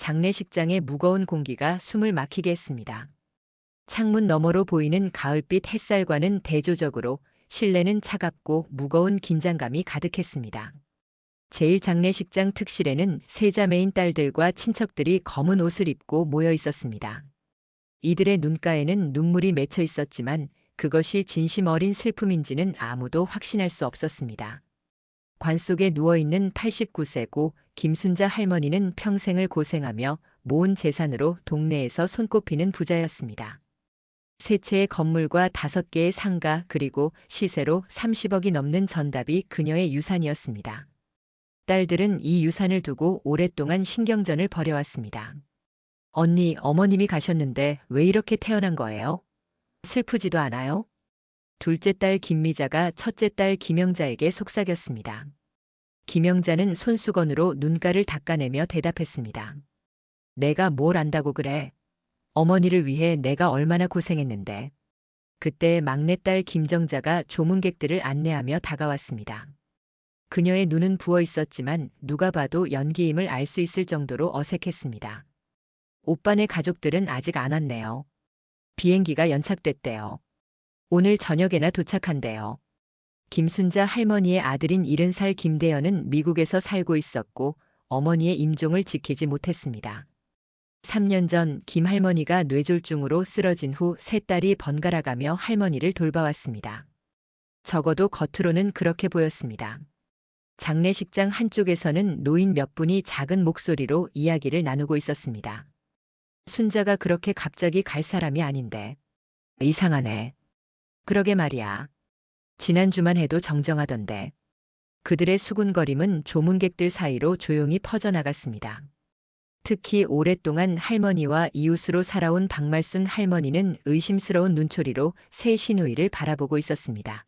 장례식장의 무거운 공기가 숨을 막히게 했습니다. 창문 너머로 보이는 가을빛 햇살과는 대조적으로 실내는 차갑고 무거운 긴장감이 가득했습니다. 제1장례식장 특실에는 세 자매인 딸들과 친척들이 검은 옷을 입고 모여 있었습니다. 이들의 눈가에는 눈물이 맺혀 있었지만 그것이 진심 어린 슬픔인지는 아무도 확신할 수 없었습니다. 관 속에 누워있는 89세고 김순자 할머니는 평생을 고생하며 모은 재산으로 동네에서 손꼽히는 부자였습니다. 세 채의 건물과 5개의 상가 그리고 시세로 30억이 넘는 전답이 그녀의 유산이었습니다. 딸들은 이 유산을 두고 오랫동안 신경전을 벌여왔습니다. 언니, 어머님이 가셨는데 왜 이렇게 태어난 거예요? 슬프지도 않아요? 둘째 딸 김미자가 첫째 딸 김영자에게 속삭였습니다. 김영자는 손수건으로 눈가를 닦아내며 대답했습니다. 내가 뭘 안다고 그래? 어머니를 위해 내가 얼마나 고생했는데. 그때 막내딸 김정자가 조문객들을 안내하며 다가왔습니다. 그녀의 눈은 부어 있었지만 누가 봐도 연기임을 알 수 있을 정도로 어색했습니다. 오빠네 가족들은 아직 안 왔네요. 비행기가 연착됐대요. 오늘 저녁에나 도착한대요. 김순자 할머니의 아들인 70살 김대현은 미국에서 살고 있었고 어머니의 임종을 지키지 못했습니다. 3년 전 김 할머니가 뇌졸중으로 쓰러진 후 세 딸이 번갈아가며 할머니를 돌봐왔습니다. 적어도 겉으로는 그렇게 보였습니다. 장례식장 한쪽에서는 노인 몇 분이 작은 목소리로 이야기를 나누고 있었습니다. 순자가 그렇게 갑자기 갈 사람이 아닌데. 이상하네. 그러게 말이야. 지난주만 해도 정정하던데. 그들의 수군거림은 조문객들 사이로 조용히 퍼져나갔습니다. 특히 오랫동안 할머니와 이웃으로 살아온 박말순 할머니는 의심스러운 눈초리로 새 시누이를 바라보고 있었습니다.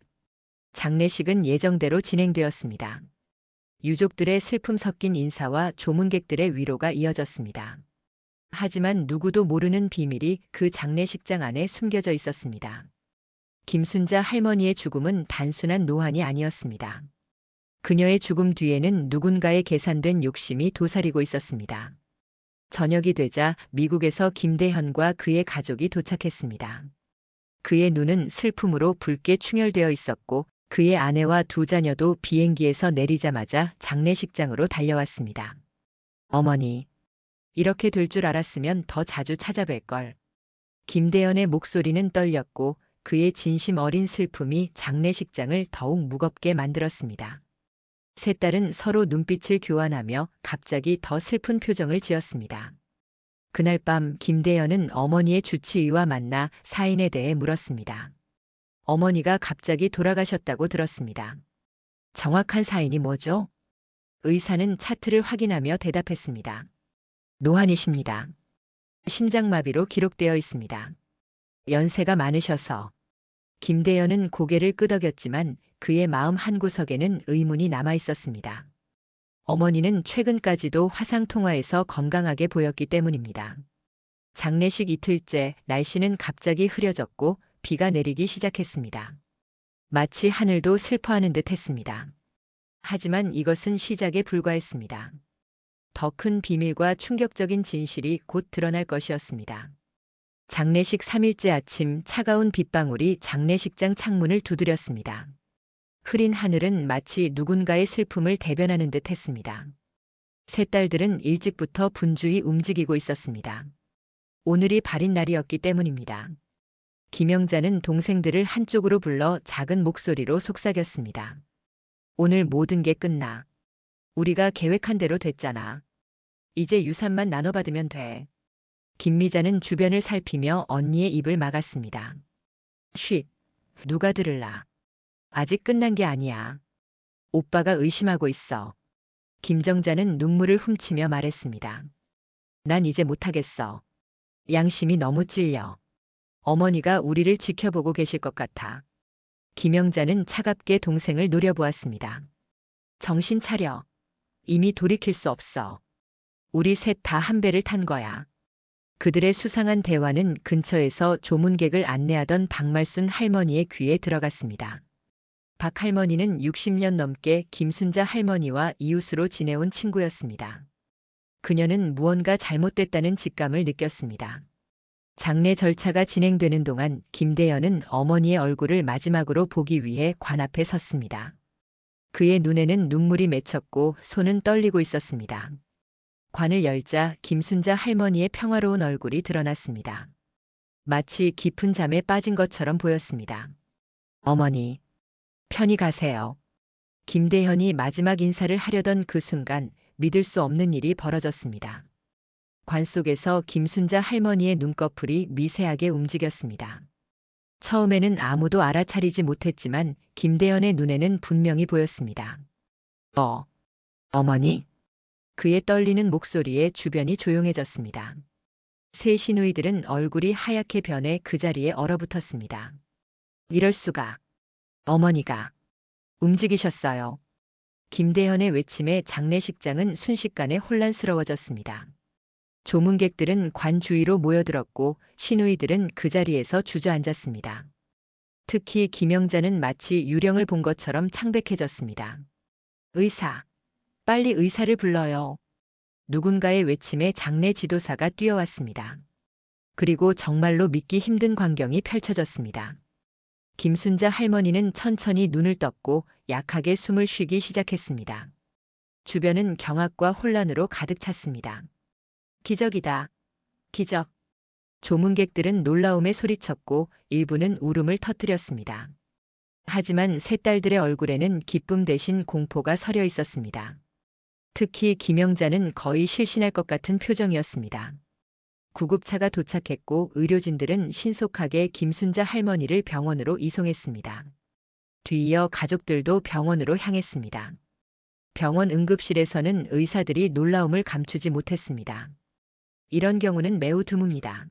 장례식은 예정대로 진행되었습니다. 유족들의 슬픔 섞인 인사와 조문객들의 위로가 이어졌습니다. 하지만 누구도 모르는 비밀이 그 장례식장 안에 숨겨져 있었습니다. 김순자 할머니의 죽음은 단순한 노환이 아니었습니다. 그녀의 죽음 뒤에는 누군가의 계산된 욕심이 도사리고 있었습니다. 저녁이 되자 미국에서 김대현과 그의 가족이 도착했습니다. 그의 눈은 슬픔으로 붉게 충혈되어 있었고 그의 아내와 두 자녀도 비행기에서 내리자마자 장례식장으로 달려왔습니다. 어머니, 이렇게 될 줄 알았으면 더 자주 찾아뵐 걸. 김대현의 목소리는 떨렸고 그의 진심 어린 슬픔이 장례식장을 더욱 무겁게 만들었습니다. 세 딸은 서로 눈빛을 교환하며 갑자기 더 슬픈 표정을 지었습니다. 그날 밤 김대현은 어머니의 주치의와 만나 사인에 대해 물었습니다. 어머니가 갑자기 돌아가셨다고 들었습니다. 정확한 사인이 뭐죠? 의사는 차트를 확인하며 대답했습니다. 노환이십니다. 심장마비로 기록되어 있습니다. 연세가 많으셔서. 김대현은 고개를 끄덕였지만 그의 마음 한구석에는 의문이 남아 있었습니다. 어머니는 최근까지도 화상통화에서 건강하게 보였기 때문입니다. 장례식 이틀째 날씨는 갑자기 흐려졌고 비가 내리기 시작했습니다. 마치 하늘도 슬퍼하는 듯 했습니다. 하지만 이것은 시작에 불과했습니다. 더 큰 비밀과 충격적인 진실이 곧 드러날 것이었습니다. 장례식 3일째 아침 차가운 빗방울이 장례식장 창문을 두드렸습니다. 흐린 하늘은 마치 누군가의 슬픔을 대변하는 듯 했습니다. 세 딸들은 일찍부터 분주히 움직이고 있었습니다. 오늘이 발인 날이었기 때문입니다. 김영자는 동생들을 한쪽으로 불러 작은 목소리로 속삭였습니다. 오늘 모든 게 끝나. 우리가 계획한 대로 됐잖아. 이제 유산만 나눠받으면 돼. 김미자는 주변을 살피며 언니의 입을 막았습니다. 쉿, 누가 들을라. 아직 끝난 게 아니야. 오빠가 의심하고 있어. 김정자는 눈물을 훔치며 말했습니다. 난 이제 못하겠어. 양심이 너무 찔려. 어머니가 우리를 지켜보고 계실 것 같아. 김영자는 차갑게 동생을 노려보았습니다. 정신 차려. 이미 돌이킬 수 없어. 우리 셋 다 한 배를 탄 거야. 그들의 수상한 대화는 근처에서 조문객을 안내하던 박말순 할머니의 귀에 들어갔습니다. 박 할머니는 60년 넘게 김순자 할머니와 이웃으로 지내온 친구였습니다. 그녀는 무언가 잘못됐다는 직감을 느꼈습니다. 장례 절차가 진행되는 동안 김대현은 어머니의 얼굴을 마지막으로 보기 위해 관 앞에 섰습니다. 그의 눈에는 눈물이 맺혔고 손은 떨리고 있었습니다. 관을 열자 김순자 할머니의 평화로운 얼굴이 드러났습니다. 마치 깊은 잠에 빠진 것처럼 보였습니다. 어머니, 편히 가세요. 김대현이 마지막 인사를 하려던 그 순간 믿을 수 없는 일이 벌어졌습니다. 관 속에서 김순자 할머니의 눈꺼풀이 미세하게 움직였습니다. 처음에는 아무도 알아차리지 못했지만 김대현의 눈에는 분명히 보였습니다. 어머니? 그의 떨리는 목소리에 주변이 조용해졌습니다. 세 시누이들은 얼굴이 하얗게 변해 그 자리에 얼어붙었습니다. 이럴 수가. 어머니가 움직이셨어요. 김대현의 외침에 장례식장은 순식간에 혼란스러워졌습니다. 조문객들은 관 주위로 모여들었고 시누이들은 그 자리에서 주저앉았습니다. 특히 김영자는 마치 유령을 본 것처럼 창백해졌습니다. 의사, 빨리 의사를 불러요. 누군가의 외침에 장례 지도사가 뛰어왔습니다. 그리고 정말로 믿기 힘든 광경이 펼쳐졌습니다. 김순자 할머니는 천천히 눈을 떴고 약하게 숨을 쉬기 시작했습니다. 주변은 경악과 혼란으로 가득 찼습니다. 기적이다. 기적. 조문객들은 놀라움에 소리쳤고 일부는 울음을 터뜨렸습니다. 하지만 세 딸들의 얼굴에는 기쁨 대신 공포가 서려 있었습니다. 특히 김영자는 거의 실신할 것 같은 표정이었습니다. 구급차가 도착했고 의료진들은 신속하게 김순자 할머니를 병원으로 이송했습니다. 뒤이어 가족들도 병원으로 향했습니다. 병원 응급실에서는 의사들이 놀라움을 감추지 못했습니다. 이런 경우는 매우 드뭅니다.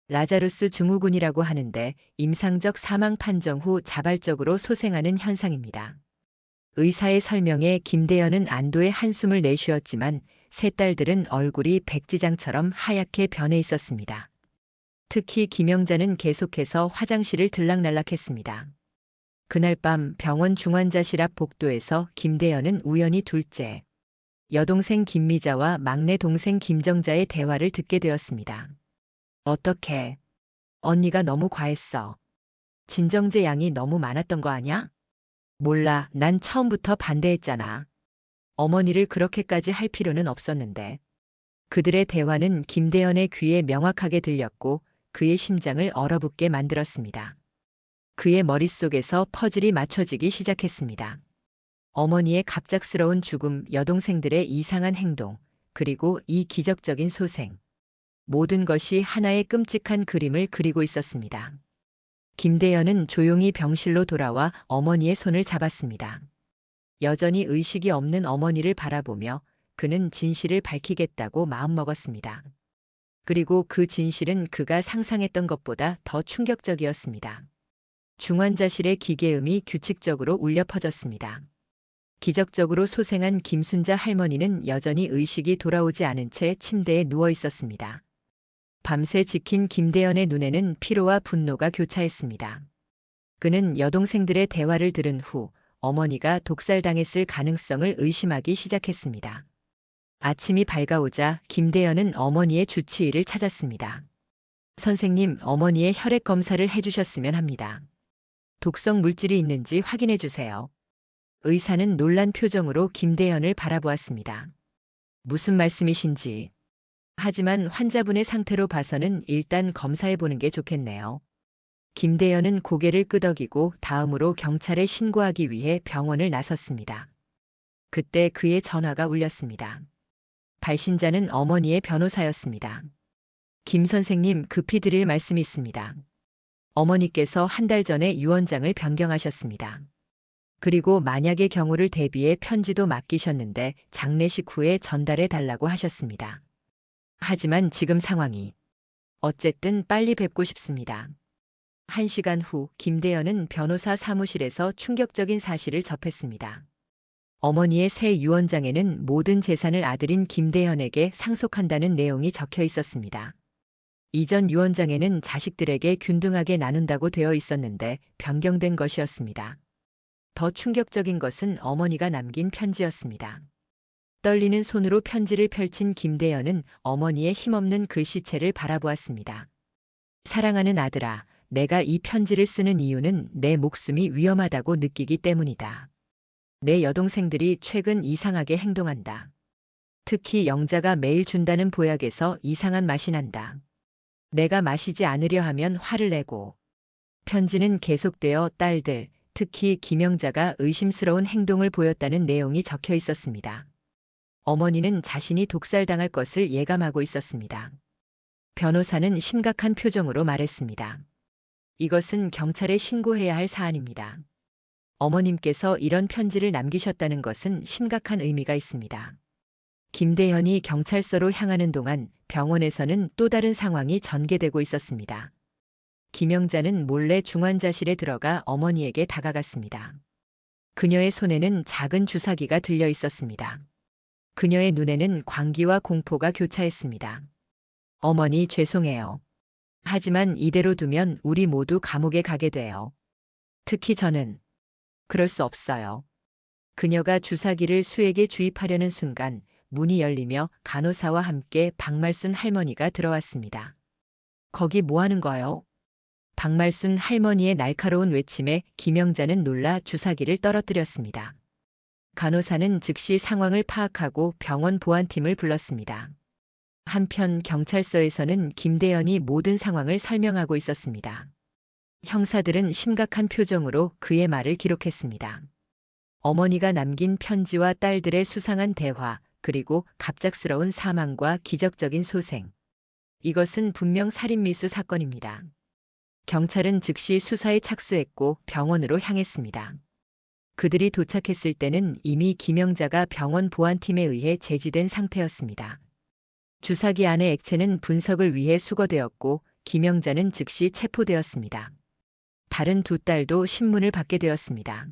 라자루스 증후군이라고 하는데 임상적 사망 판정 후 자발적으로 소생하는 현상입니다. 의사의 설명에 김대현은 안도의 한숨을 내쉬었지만 세 딸들은 얼굴이 백지장처럼 하얗게 변해 있었습니다. 특히 김영자는 계속해서 화장실을 들락날락했습니다. 그날 밤 병원 중환자실 앞 복도에서 김대현은 우연히 둘째, 여동생 김미자와 막내 동생 김정자의 대화를 듣게 되었습니다. 어떡해. 언니가 너무 과했어. 진정제 양이 너무 많았던 거 아냐? 몰라, 난 처음부터 반대했잖아. 어머니를 그렇게까지 할 필요는 없었는데. 그들의 대화는 김대현의 귀에 명확하게 들렸고 그의 심장을 얼어붙게 만들었습니다. 그의 머릿속에서 퍼즐이 맞춰지기 시작했습니다. 어머니의 갑작스러운 죽음, 여동생들의 이상한 행동, 그리고 이 기적적인 소생. 모든 것이 하나의 끔찍한 그림을 그리고 있었습니다. 김대현은 조용히 병실로 돌아와 어머니의 손을 잡았습니다. 여전히 의식이 없는 어머니를 바라보며 그는 진실을 밝히겠다고 마음먹었습니다. 그리고 그 진실은 그가 상상했던 것보다 더 충격적이었습니다. 중환자실의 기계음이 규칙적으로 울려 퍼졌습니다. 기적적으로 소생한 김순자 할머니는 여전히 의식이 돌아오지 않은 채 침대에 누워 있었습니다. 밤새 지킨 김대현의 눈에는 피로와 분노가 교차했습니다. 그는 여동생들의 대화를 들은 후 어머니가 독살당했을 가능성을 의심하기 시작했습니다. 아침이 밝아오자 김대현은 어머니의 주치의를 찾았습니다. 선생님, 어머니의 혈액 검사를 해주셨으면 합니다. 독성 물질이 있는지 확인해 주세요. 의사는 놀란 표정으로 김대현을 바라보았습니다. 무슨 말씀이신지. 하지만 환자분의 상태로 봐서는 일단 검사해 보는 게 좋겠네요. 김대현은 고개를 끄덕이고 다음으로 경찰에 신고하기 위해 병원을 나섰습니다. 그때 그의 전화가 울렸습니다. 발신자는 어머니의 변호사였습니다. 김 선생님, 급히 드릴 말씀이 있습니다. 어머니께서 한 달 전에 유언장을 변경하셨습니다. 그리고 만약의 경우를 대비해 편지도 맡기셨는데 장례식 후에 전달해 달라고 하셨습니다. 하지만 지금 상황이 어쨌든 빨리 뵙고 싶습니다. 1시간 후 김대현은 변호사 사무실에서 충격적인 사실을 접했습니다. 어머니의 새 유언장에는 모든 재산을 아들인 김대현에게 상속한다는 내용이 적혀 있었습니다. 이전 유언장에는 자식들에게 균등하게 나눈다고 되어 있었는데 변경된 것이었습니다. 더 충격적인 것은 어머니가 남긴 편지였습니다. 떨리는 손으로 편지를 펼친 김대현은 어머니의 힘없는 글씨체를 바라보았습니다. 사랑하는 아들아, 내가 이 편지를 쓰는 이유는 내 목숨이 위험하다고 느끼기 때문이다. 내 여동생들이 최근 이상하게 행동한다. 특히 영자가 매일 준다는 보약에서 이상한 맛이 난다. 내가 마시지 않으려 하면 화를 내고. 편지는 계속되어 딸들, 특히 김영자가 의심스러운 행동을 보였다는 내용이 적혀 있었습니다. 어머니는 자신이 독살당할 것을 예감하고 있었습니다. 변호사는 심각한 표정으로 말했습니다. 이것은 경찰에 신고해야 할 사안입니다. 어머님께서 이런 편지를 남기셨다는 것은 심각한 의미가 있습니다. 김대현이 경찰서로 향하는 동안 병원에서는 또 다른 상황이 전개되고 있었습니다. 김영자는 몰래 중환자실에 들어가 어머니에게 다가갔습니다. 그녀의 손에는 작은 주사기가 들려 있었습니다. 그녀의 눈에는 광기와 공포가 교차했습니다. 어머니 죄송해요. 하지만 이대로 두면 우리 모두 감옥에 가게 돼요. 특히 저는. 그럴 수 없어요. 그녀가 주사기를 수에게 주입하려는 순간 문이 열리며 간호사와 함께 박말순 할머니가 들어왔습니다. 거기 뭐 하는 거요? 박말순 할머니의 날카로운 외침에 김영자는 놀라 주사기를 떨어뜨렸습니다. 간호사는 즉시 상황을 파악하고 병원 보안팀을 불렀습니다. 한편 경찰서에서는 김대현이 모든 상황을 설명하고 있었습니다. 형사들은 심각한 표정으로 그의 말을 기록했습니다. 어머니가 남긴 편지와 딸들의 수상한 대화, 그리고 갑작스러운 사망과 기적적인 소생. 이것은 분명 살인미수 사건입니다. 경찰은 즉시 수사에 착수했고 병원으로 향했습니다. 그들이 도착했을 때는 이미 김영자가 병원 보안팀에 의해 제지된 상태였습니다. 주사기 안의 액체는 분석을 위해 수거되었고 김영자는 즉시 체포되었습니다. 다른 두 딸도 신문을 받게 되었습니다.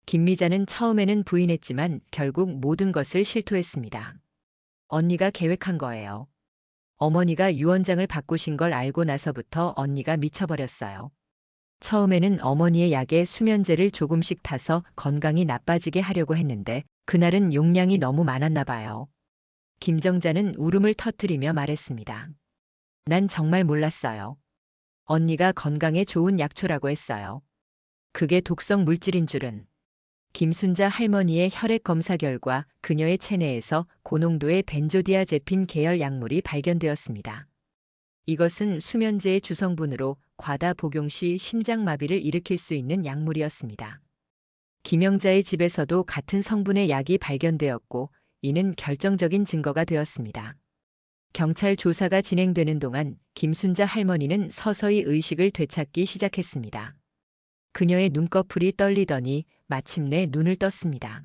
김미자는 처음에는 부인했지만 결국 모든 것을 실토했습니다. 언니가 계획한 거예요. 어머니가 유언장을 바꾸신 걸 알고 나서부터 언니가 미쳐버렸어요. 처음에는 어머니의 약에 수면제를 조금씩 타서 건강이 나빠지게 하려고 했는데 그날은 용량이 너무 많았나 봐요. 김정자는 울음을 터뜨리며 말했습니다. 난 정말 몰랐어요. 언니가 건강에 좋은 약초라고 했어요. 그게 독성 물질인 줄은. 김순자 할머니의 혈액 검사 결과 그녀의 체내에서 고농도의 벤조디아제핀 계열 약물이 발견되었습니다. 이것은 수면제의 주성분으로 과다 복용 시 심장마비를 일으킬 수 있는 약물이었습니다. 김영자의 집에서도 같은 성분의 약이 발견되었고 이는 결정적인 증거가 되었습니다. 경찰 조사가 진행되는 동안 김순자 할머니는 서서히 의식을 되찾기 시작했습니다. 그녀의 눈꺼풀이 떨리더니 마침내 눈을 떴습니다.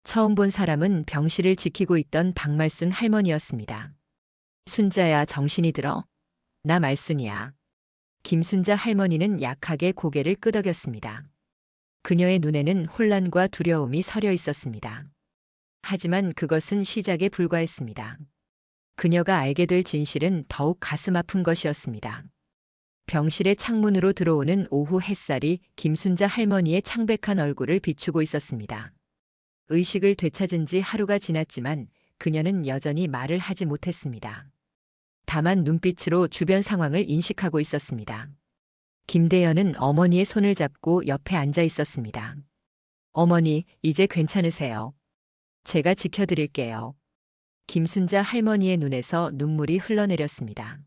처음 본 사람은 병실을 지키고 있던 박말순 할머니였습니다. 순자야, 정신이 들어? 나 말순이야. 김순자 할머니는 약하게 고개를 끄덕였습니다. 그녀의 눈에는 혼란과 두려움이 서려 있었습니다. 하지만 그것은 시작에 불과했습니다. 그녀가 알게 될 진실은 더욱 가슴 아픈 것이었습니다. 병실의 창문으로 들어오는 오후 햇살이 김순자 할머니의 창백한 얼굴을 비추고 있었습니다. 의식을 되찾은 지 하루가 지났지만 그녀는 여전히 말을 하지 못했습니다. 다만 눈빛으로 주변 상황을 인식하고 있었습니다. 김대현은 어머니의 손을 잡고 옆에 앉아 있었습니다. 어머니, 이제 괜찮으세요? 제가 지켜드릴게요. 김순자 할머니의 눈에서 눈물이 흘러내렸습니다.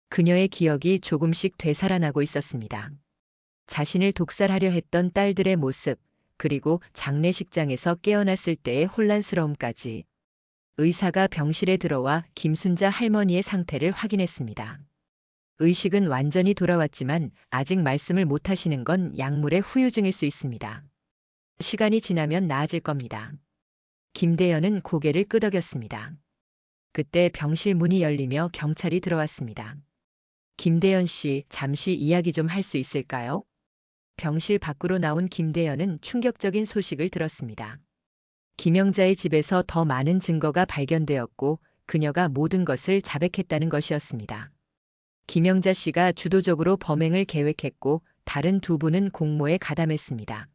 그녀의 기억이 조금씩 되살아나고 있었습니다. 자신을 독살하려 했던 딸들의 모습, 그리고 장례식장에서 깨어났을 때의 혼란스러움까지. 의사가 병실에 들어와 김순자 할머니의 상태를 확인했습니다. 의식은 완전히 돌아왔지만 아직 말씀을 못하시는 건 약물의 후유증일 수 있습니다. 시간이 지나면 나아질 겁니다. 김대현은 고개를 끄덕였습니다. 그때 병실 문이 열리며 경찰이 들어왔습니다. 김대현 씨, 잠시 이야기 좀 할 수 있을까요? 병실 밖으로 나온 김대현은 충격적인 소식을 들었습니다. 김영자의 집에서 더 많은 증거가 발견되었고 그녀가 모든 것을 자백했다는 것이었습니다. 김영자 씨가 주도적으로 범행을 계획했고 다른 두 분은 공모에 가담했습니다.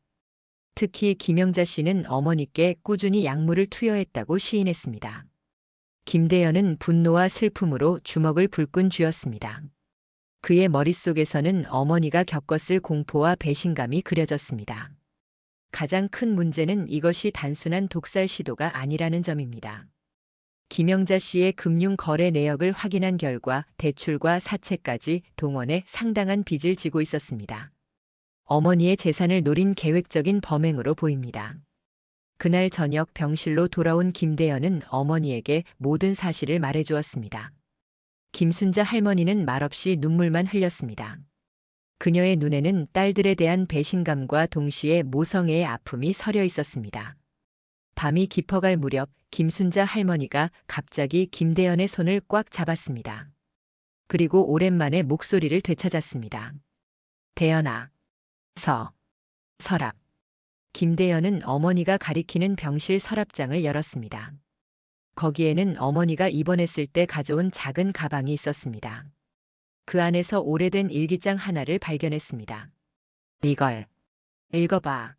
특히 김영자 씨는 어머니께 꾸준히 약물을 투여했다고 시인했습니다. 김대현은 분노와 슬픔으로 주먹을 불끈 쥐었습니다. 그의 머릿속에서는 어머니가 겪었을 공포와 배신감이 그려졌습니다. 가장 큰 문제는 이것이 단순한 독살 시도가 아니라는 점입니다. 김영자 씨의 금융 거래 내역을 확인한 결과 대출과 사채까지 동원해 상당한 빚을 지고 있었습니다. 어머니의 재산을 노린 계획적인 범행으로 보입니다. 그날 저녁 병실로 돌아온 김대현은 어머니에게 모든 사실을 말해주었습니다. 김순자 할머니는 말없이 눈물만 흘렸습니다. 그녀의 눈에는 딸들에 대한 배신감과 동시에 모성애의 아픔이 서려 있었습니다. 밤이 깊어갈 무렵 김순자 할머니가 갑자기 김대현의 손을 꽉 잡았습니다. 그리고 오랜만에 목소리를 되찾았습니다. 대현아, 서랍. 김대현은 어머니가 가리키는 병실 서랍장을 열었습니다. 거기에는 어머니가 입원했을 때 가져온 작은 가방이 있었습니다. 그 안에서 오래된 일기장 하나를 발견했습니다. 이걸 읽어봐.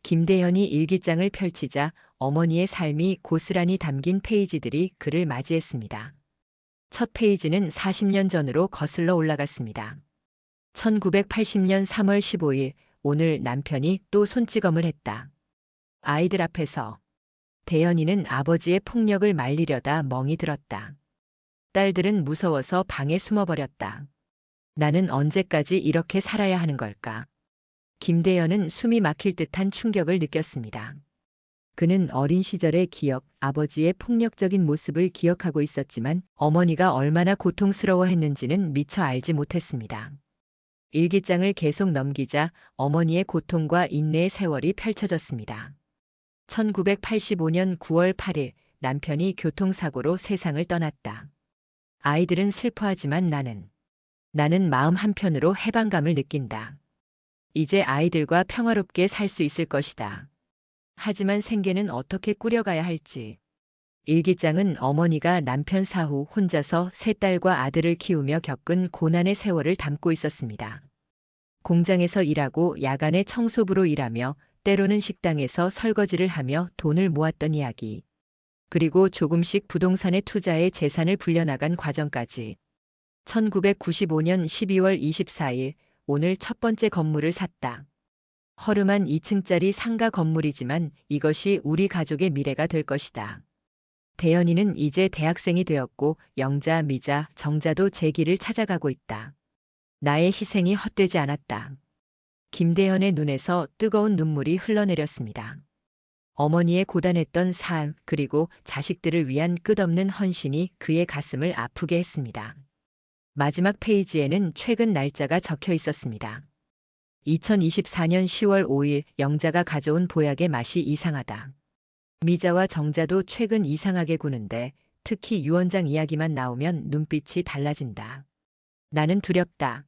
김대현이 일기장을 펼치자 어머니의 삶이 고스란히 담긴 페이지들이 그를 맞이했습니다. 첫 페이지는 40년 전으로 거슬러 올라갔습니다. 1980년 3월 15일, 오늘 남편이 또 손찌검을 했다. 아이들 앞에서. 대현이는 아버지의 폭력을 말리려다 멍이 들었다. 딸들은 무서워서 방에 숨어버렸다. 나는 언제까지 이렇게 살아야 하는 걸까? 김대현은 숨이 막힐 듯한 충격을 느꼈습니다. 그는 어린 시절의 기억, 아버지의 폭력적인 모습을 기억하고 있었지만 어머니가 얼마나 고통스러워했는지는 미처 알지 못했습니다. 일기장을 계속 넘기자 어머니의 고통과 인내의 세월이 펼쳐졌습니다. 1985년 9월 8일 남편이 교통사고로 세상을 떠났다. 아이들은 슬퍼하지만 나는 마음 한편으로 해방감을 느낀다. 이제 아이들과 평화롭게 살 수 있을 것이다. 하지만 생계는 어떻게 꾸려가야 할지. 일기장은 어머니가 남편 사후 혼자서 세 딸과 아들을 키우며 겪은 고난의 세월을 담고 있었습니다. 공장에서 일하고 야간에 청소부로 일하며 때로는 식당에서 설거지를 하며 돈을 모았던 이야기. 그리고 조금씩 부동산에 투자해 재산을 불려나간 과정까지. 1995년 12월 24일, 오늘 첫 번째 건물을 샀다. 허름한 2층짜리 상가 건물이지만 이것이 우리 가족의 미래가 될 것이다. 대현이는 이제 대학생이 되었고 영자, 미자, 정자도 제 길을 찾아가고 있다. 나의 희생이 헛되지 않았다. 김대현의 눈에서 뜨거운 눈물이 흘러내렸습니다. 어머니의 고단했던 삶 그리고 자식들을 위한 끝없는 헌신이 그의 가슴을 아프게 했습니다. 마지막 페이지에는 최근 날짜가 적혀 있었습니다. 2024년 10월 5일 영자가 가져온 보약의 맛이 이상하다. 미자와 정자도 최근 이상하게 구는데 특히 유원장 이야기만 나오면 눈빛이 달라진다. 나는 두렵다.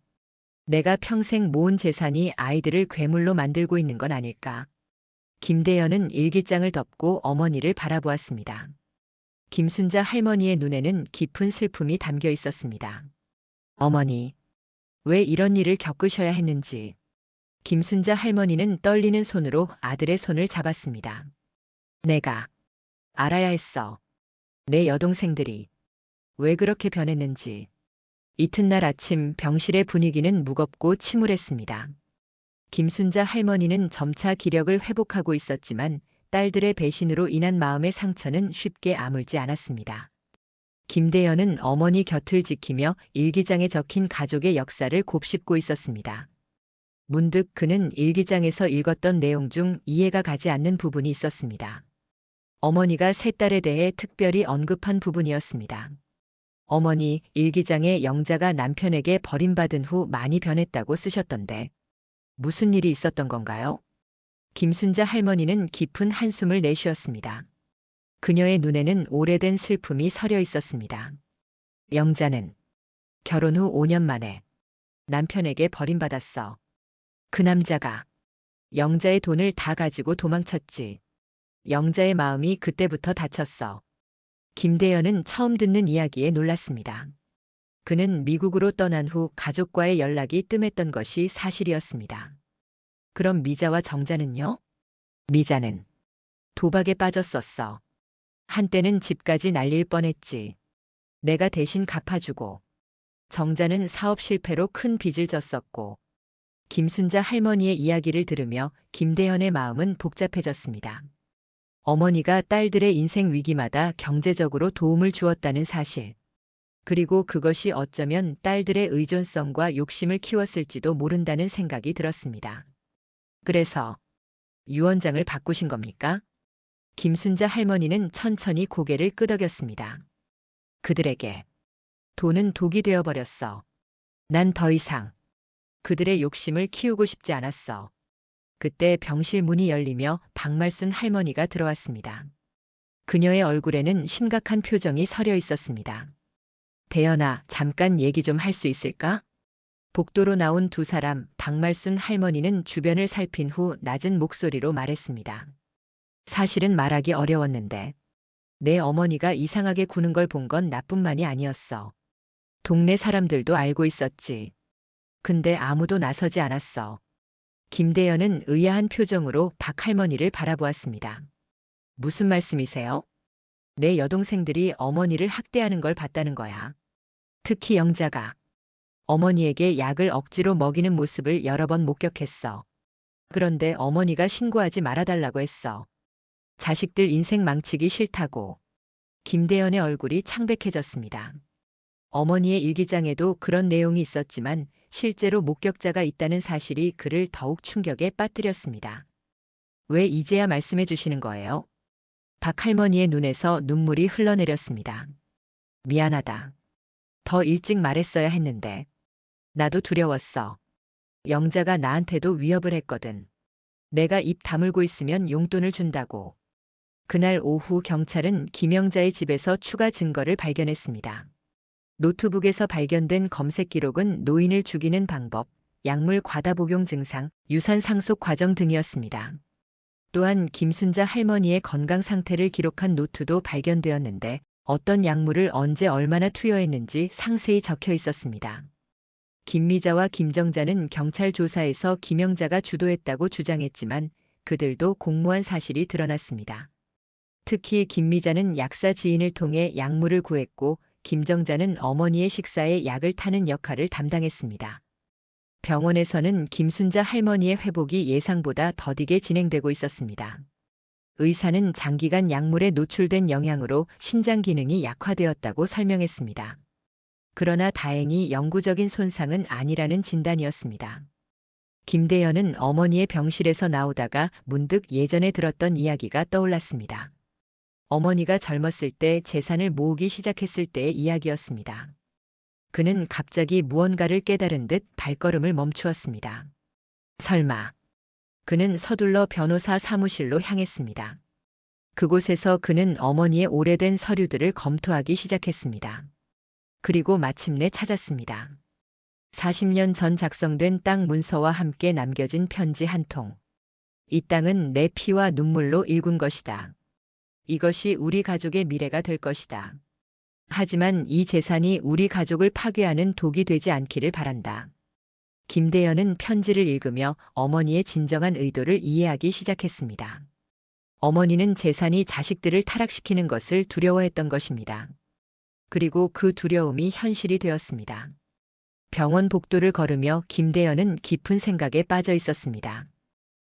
내가 평생 모은 재산이 아이들을 괴물로 만들고 있는 건 아닐까. 김대현은 일기장을 덮고 어머니를 바라보았습니다. 김순자 할머니의 눈에는 깊은 슬픔이 담겨 있었습니다. 어머니, 왜 이런 일을 겪으셔야 했는지. 김순자 할머니는 떨리는 손으로 아들의 손을 잡았습니다. 내가 알아야 했어. 내 여동생들이 왜 그렇게 변했는지. 이튿날 아침 병실의 분위기는 무겁고 침울했습니다. 김순자 할머니는 점차 기력을 회복하고 있었지만 딸들의 배신으로 인한 마음의 상처는 쉽게 아물지 않았습니다. 김대현은 어머니 곁을 지키며 일기장에 적힌 가족의 역사를 곱씹고 있었습니다. 문득 그는 일기장에서 읽었던 내용 중 이해가 가지 않는 부분이 있었습니다. 어머니가 세 딸에 대해 특별히 언급한 부분이었습니다. 어머니, 일기장에 영자가 남편에게 버림받은 후 많이 변했다고 쓰셨던데 무슨 일이 있었던 건가요? 김순자 할머니는 깊은 한숨을 내쉬었습니다. 그녀의 눈에는 오래된 슬픔이 서려 있었습니다. 영자는 결혼 후 5년 만에 남편에게 버림받았어. 그 남자가 영자의 돈을 다 가지고 도망쳤지. 영자의 마음이 그때부터 다쳤어. 김대현은 처음 듣는 이야기에 놀랐습니다. 그는 미국으로 떠난 후 가족과의 연락이 뜸했던 것이 사실이었습니다. 그럼 미자와 정자는요? 미자는 도박에 빠졌었어. 한때는 집까지 날릴 뻔했지. 내가 대신 갚아주고. 정자는 사업 실패로 큰 빚을 졌었고. 김순자 할머니의 이야기를 들으며 김대현의 마음은 복잡해졌습니다. 어머니가 딸들의 인생 위기마다 경제적으로 도움을 주었다는 사실. 그리고 그것이 어쩌면 딸들의 의존성과 욕심을 키웠을지도 모른다는 생각이 들었습니다. 그래서 유언장을 바꾸신 겁니까? 김순자 할머니는 천천히 고개를 끄덕였습니다. 그들에게 돈은 독이 되어버렸어. 난 더 이상 그들의 욕심을 키우고 싶지 않았어. 그때 병실 문이 열리며 박말순 할머니가 들어왔습니다. 그녀의 얼굴에는 심각한 표정이 서려 있었습니다. 대연아, 잠깐 얘기 좀 할 수 있을까? 복도로 나온 두 사람, 박말순 할머니는 주변을 살핀 후 낮은 목소리로 말했습니다. 사실은 말하기 어려웠는데 내 어머니가 이상하게 구는 걸 본 건 나뿐만이 아니었어. 동네 사람들도 알고 있었지. 근데 아무도 나서지 않았어. 김대연은 의아한 표정으로 박 할머니를 바라보았습니다. 무슨 말씀이세요? 내 여동생들이 어머니를 학대하는 걸 봤다는 거야. 특히 영자가 어머니에게 약을 억지로 먹이는 모습을 여러 번 목격했어. 그런데 어머니가 신고하지 말아달라고 했어. 자식들 인생 망치기 싫다고. 김대연의 얼굴이 창백해졌습니다. 어머니의 일기장에도 그런 내용이 있었지만 실제로 목격자가 있다는 사실이 그를 더욱 충격에 빠뜨렸습니다. 왜 이제야 말씀해 주시는 거예요? 박 할머니의 눈에서 눈물이 흘러내렸습니다. 미안하다. 더 일찍 말했어야 했는데. 나도 두려웠어. 영자가 나한테도 위협을 했거든. 내가 입 다물고 있으면 용돈을 준다고. 그날 오후 경찰은 김영자의 집에서 추가 증거를 발견했습니다. 노트북에서 발견된 검색 기록은 노인을 죽이는 방법, 약물 과다 복용 증상, 유산 상속 과정 등이었습니다. 또한 김순자 할머니의 건강 상태를 기록한 노트도 발견되었는데 어떤 약물을 언제 얼마나 투여했는지 상세히 적혀 있었습니다. 김미자와 김정자는 경찰 조사에서 김영자가 주도했다고 주장했지만 그들도 공모한 사실이 드러났습니다. 특히 김미자는 약사 지인을 통해 약물을 구했고 김정자는 어머니의 식사에 약을 타는 역할을 담당했습니다. 병원에서는 김순자 할머니의 회복이 예상보다 더디게 진행되고 있었습니다. 의사는 장기간 약물에 노출된 영향으로 신장 기능이 약화되었다고 설명했습니다. 그러나 다행히 영구적인 손상은 아니라는 진단이었습니다. 김대연은 어머니의 병실에서 나오다가 문득 예전에 들었던 이야기가 떠올랐습니다. 어머니가 젊었을 때 재산을 모으기 시작했을 때의 이야기였습니다. 그는 갑자기 무언가를 깨달은 듯 발걸음을 멈추었습니다. 설마. 그는 서둘러 변호사 사무실로 향했습니다. 그곳에서 그는 어머니의 오래된 서류들을 검토하기 시작했습니다. 그리고 마침내 찾았습니다. 40년 전 작성된 땅 문서와 함께 남겨진 편지 한 통. 이 땅은 내 피와 눈물로 일군 것이다. 이것이 우리 가족의 미래가 될 것이다. 하지만 이 재산이 우리 가족을 파괴하는 독이 되지 않기를 바란다. 김대연은 편지를 읽으며 어머니의 진정한 의도를 이해하기 시작했습니다. 어머니는 재산이 자식들을 타락시키는 것을 두려워했던 것입니다. 그리고 그 두려움이 현실이 되었습니다. 병원 복도를 걸으며 김대연은 깊은 생각에 빠져 있었습니다.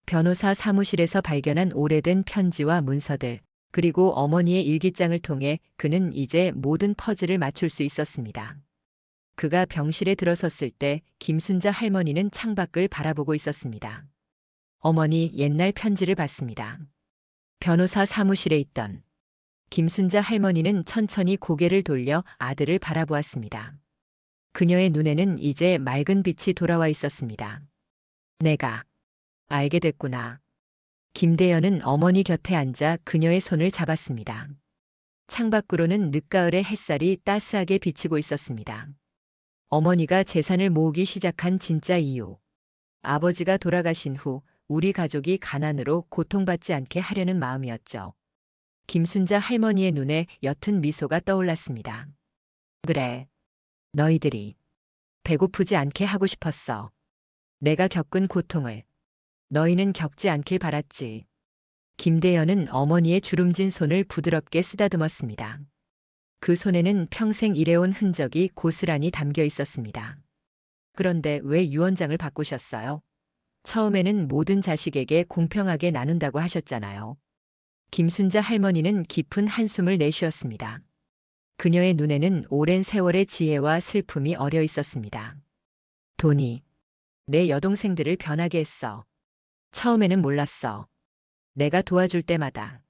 변호사 사무실에서 발견한 오래된 편지와 문서들, 그리고 어머니의 일기장을 통해 그는 이제 모든 퍼즐을 맞출 수 있었습니다. 그가 병실에 들어섰을 때 김순자 할머니는 창밖을 바라보고 있었습니다. 어머니, 옛날 편지를 봤습니다. 변호사 사무실에 있던 김순자 할머니는 천천히 고개를 돌려 아들을 바라보았습니다. 그녀의 눈에는 이제 맑은 빛이 돌아와 있었습니다. 내가 알게 됐구나. 김대연은 어머니 곁에 앉아 그녀의 손을 잡았습니다. 창밖으로는 늦가을의 햇살이 따스하게 비치고 있었습니다. 어머니가 재산을 모으기 시작한 진짜 이유. 아버지가 돌아가신 후 우리 가족이 가난으로 고통받지 않게 하려는 마음이었죠. 김순자 할머니의 눈에 옅은 미소가 떠올랐습니다. 그래. 너희들이 배고프지 않게 하고 싶었어. 내가 겪은 고통을 너희는 겪지 않길 바랐지. 김대현은 어머니의 주름진 손을 부드럽게 쓰다듬었습니다. 그 손에는 평생 일해온 흔적이 고스란히 담겨 있었습니다. 그런데 왜 유언장을 바꾸셨어요? 처음에는 모든 자식에게 공평하게 나눈다고 하셨잖아요. 김순자 할머니는 깊은 한숨을 내쉬었습니다. 그녀의 눈에는 오랜 세월의 지혜와 슬픔이 어려 있었습니다. 돈이 내 여동생들을 변하게 했어. 처음에는 몰랐어. 내가 도와줄 때마다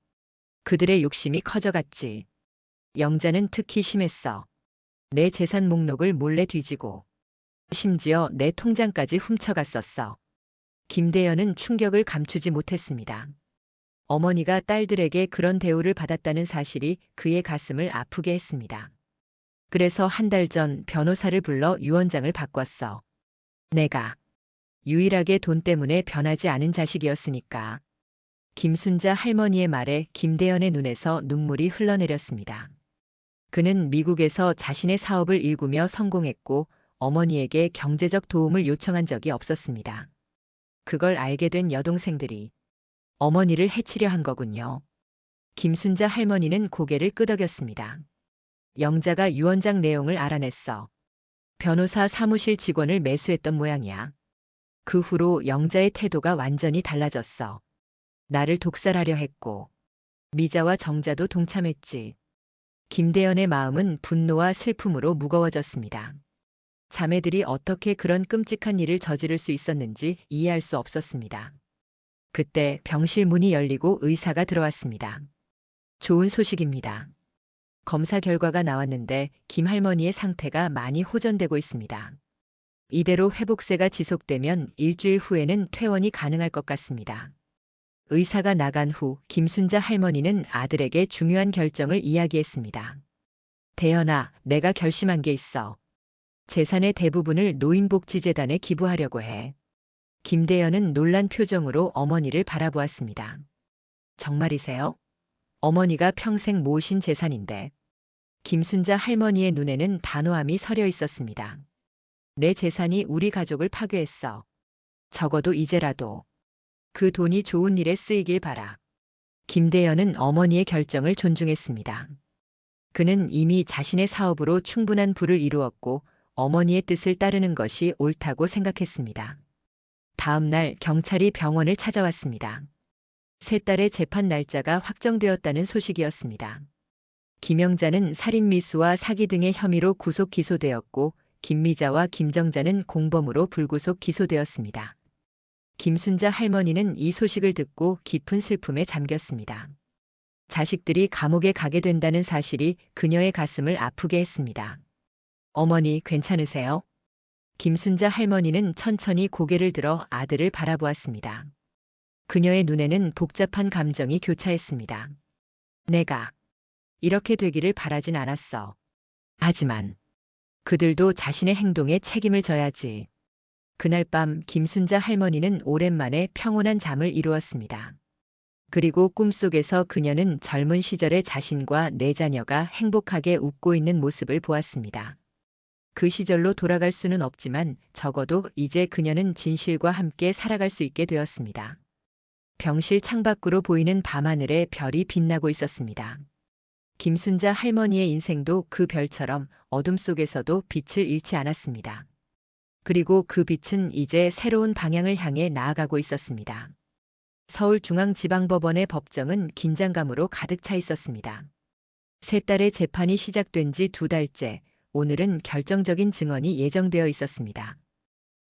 그들의 욕심이 커져갔지. 영자는 특히 심했어. 내 재산 목록을 몰래 뒤지고 심지어 내 통장까지 훔쳐갔었어. 김대현은 충격을 감추지 못했습니다. 어머니가 딸들에게 그런 대우를 받았다는 사실이 그의 가슴을 아프게 했습니다. 그래서 한 달 전 변호사를 불러 유언장을 바꿨어. 내가 유일하게 돈 때문에 변하지 않은 자식이었으니까. 김순자 할머니의 말에 김대현의 눈에서 눈물이 흘러내렸습니다. 그는 미국에서 자신의 사업을 일구며 성공했고 어머니에게 경제적 도움을 요청한 적이 없었습니다. 그걸 알게 된 여동생들이 어머니를 해치려 한 거군요. 김순자 할머니는 고개를 끄덕였습니다. 영자가 유언장 내용을 알아냈어. 변호사 사무실 직원을 매수했던 모양이야. 그 후로 영자의 태도가 완전히 달라졌어. 나를 독살하려 했고 미자와 정자도 동참했지. 김대현의 마음은 분노와 슬픔으로 무거워졌습니다. 자매들이 어떻게 그런 끔찍한 일을 저지를 수 있었는지 이해할 수 없었습니다. 그때 병실 문이 열리고 의사가 들어왔습니다. 좋은 소식입니다. 검사 결과가 나왔는데 김 할머니의 상태가 많이 호전되고 있습니다. 이대로 회복세가 지속되면 일주일 후에는 퇴원이 가능할 것 같습니다. 의사가 나간 후 김순자 할머니는 아들에게 중요한 결정을 이야기했습니다. 대현아, 내가 결심한 게 있어. 재산의 대부분을 노인복지재단에 기부하려고 해. 김대현은 놀란 표정으로 어머니를 바라보았습니다. 정말이세요? 어머니가 평생 모으신 재산인데. 김순자 할머니의 눈에는 단호함이 서려 있었습니다. 내 재산이 우리 가족을 파괴했어. 적어도 이제라도 그 돈이 좋은 일에 쓰이길 바라. 김대현은 어머니의 결정을 존중했습니다. 그는 이미 자신의 사업으로 충분한 부를 이루었고 어머니의 뜻을 따르는 것이 옳다고 생각했습니다. 다음 날 경찰이 병원을 찾아왔습니다. 세 딸의 재판 날짜가 확정되었다는 소식이었습니다. 김영자는 살인미수와 사기 등의 혐의로 구속 기소되었고 김미자와 김정자는 공범으로 불구속 기소되었습니다. 김순자 할머니는 이 소식을 듣고 깊은 슬픔에 잠겼습니다. 자식들이 감옥에 가게 된다는 사실이 그녀의 가슴을 아프게 했습니다. 어머니 괜찮으세요? 김순자 할머니는 천천히 고개를 들어 아들을 바라보았습니다. 그녀의 눈에는 복잡한 감정이 교차했습니다. 내가 이렇게 되기를 바라진 않았어. 하지만 그들도 자신의 행동에 책임을 져야지. 그날 밤 김순자 할머니는 오랜만에 평온한 잠을 이루었습니다. 그리고 꿈속에서 그녀는 젊은 시절의 자신과 네 자녀가 행복하게 웃고 있는 모습을 보았습니다. 그 시절로 돌아갈 수는 없지만 적어도 이제 그녀는 진실과 함께 살아갈 수 있게 되었습니다. 병실 창밖으로 보이는 밤하늘에 별이 빛나고 있었습니다. 김순자 할머니의 인생도 그 별처럼 어둠 속에서도 빛을 잃지 않았습니다. 그리고 그 빛은 이제 새로운 방향을 향해 나아가고 있었습니다. 서울중앙지방법원의 법정은 긴장감으로 가득 차 있었습니다. 세 딸의 재판이 시작된 지 2달째, 오늘은 결정적인 증언이 예정되어 있었습니다.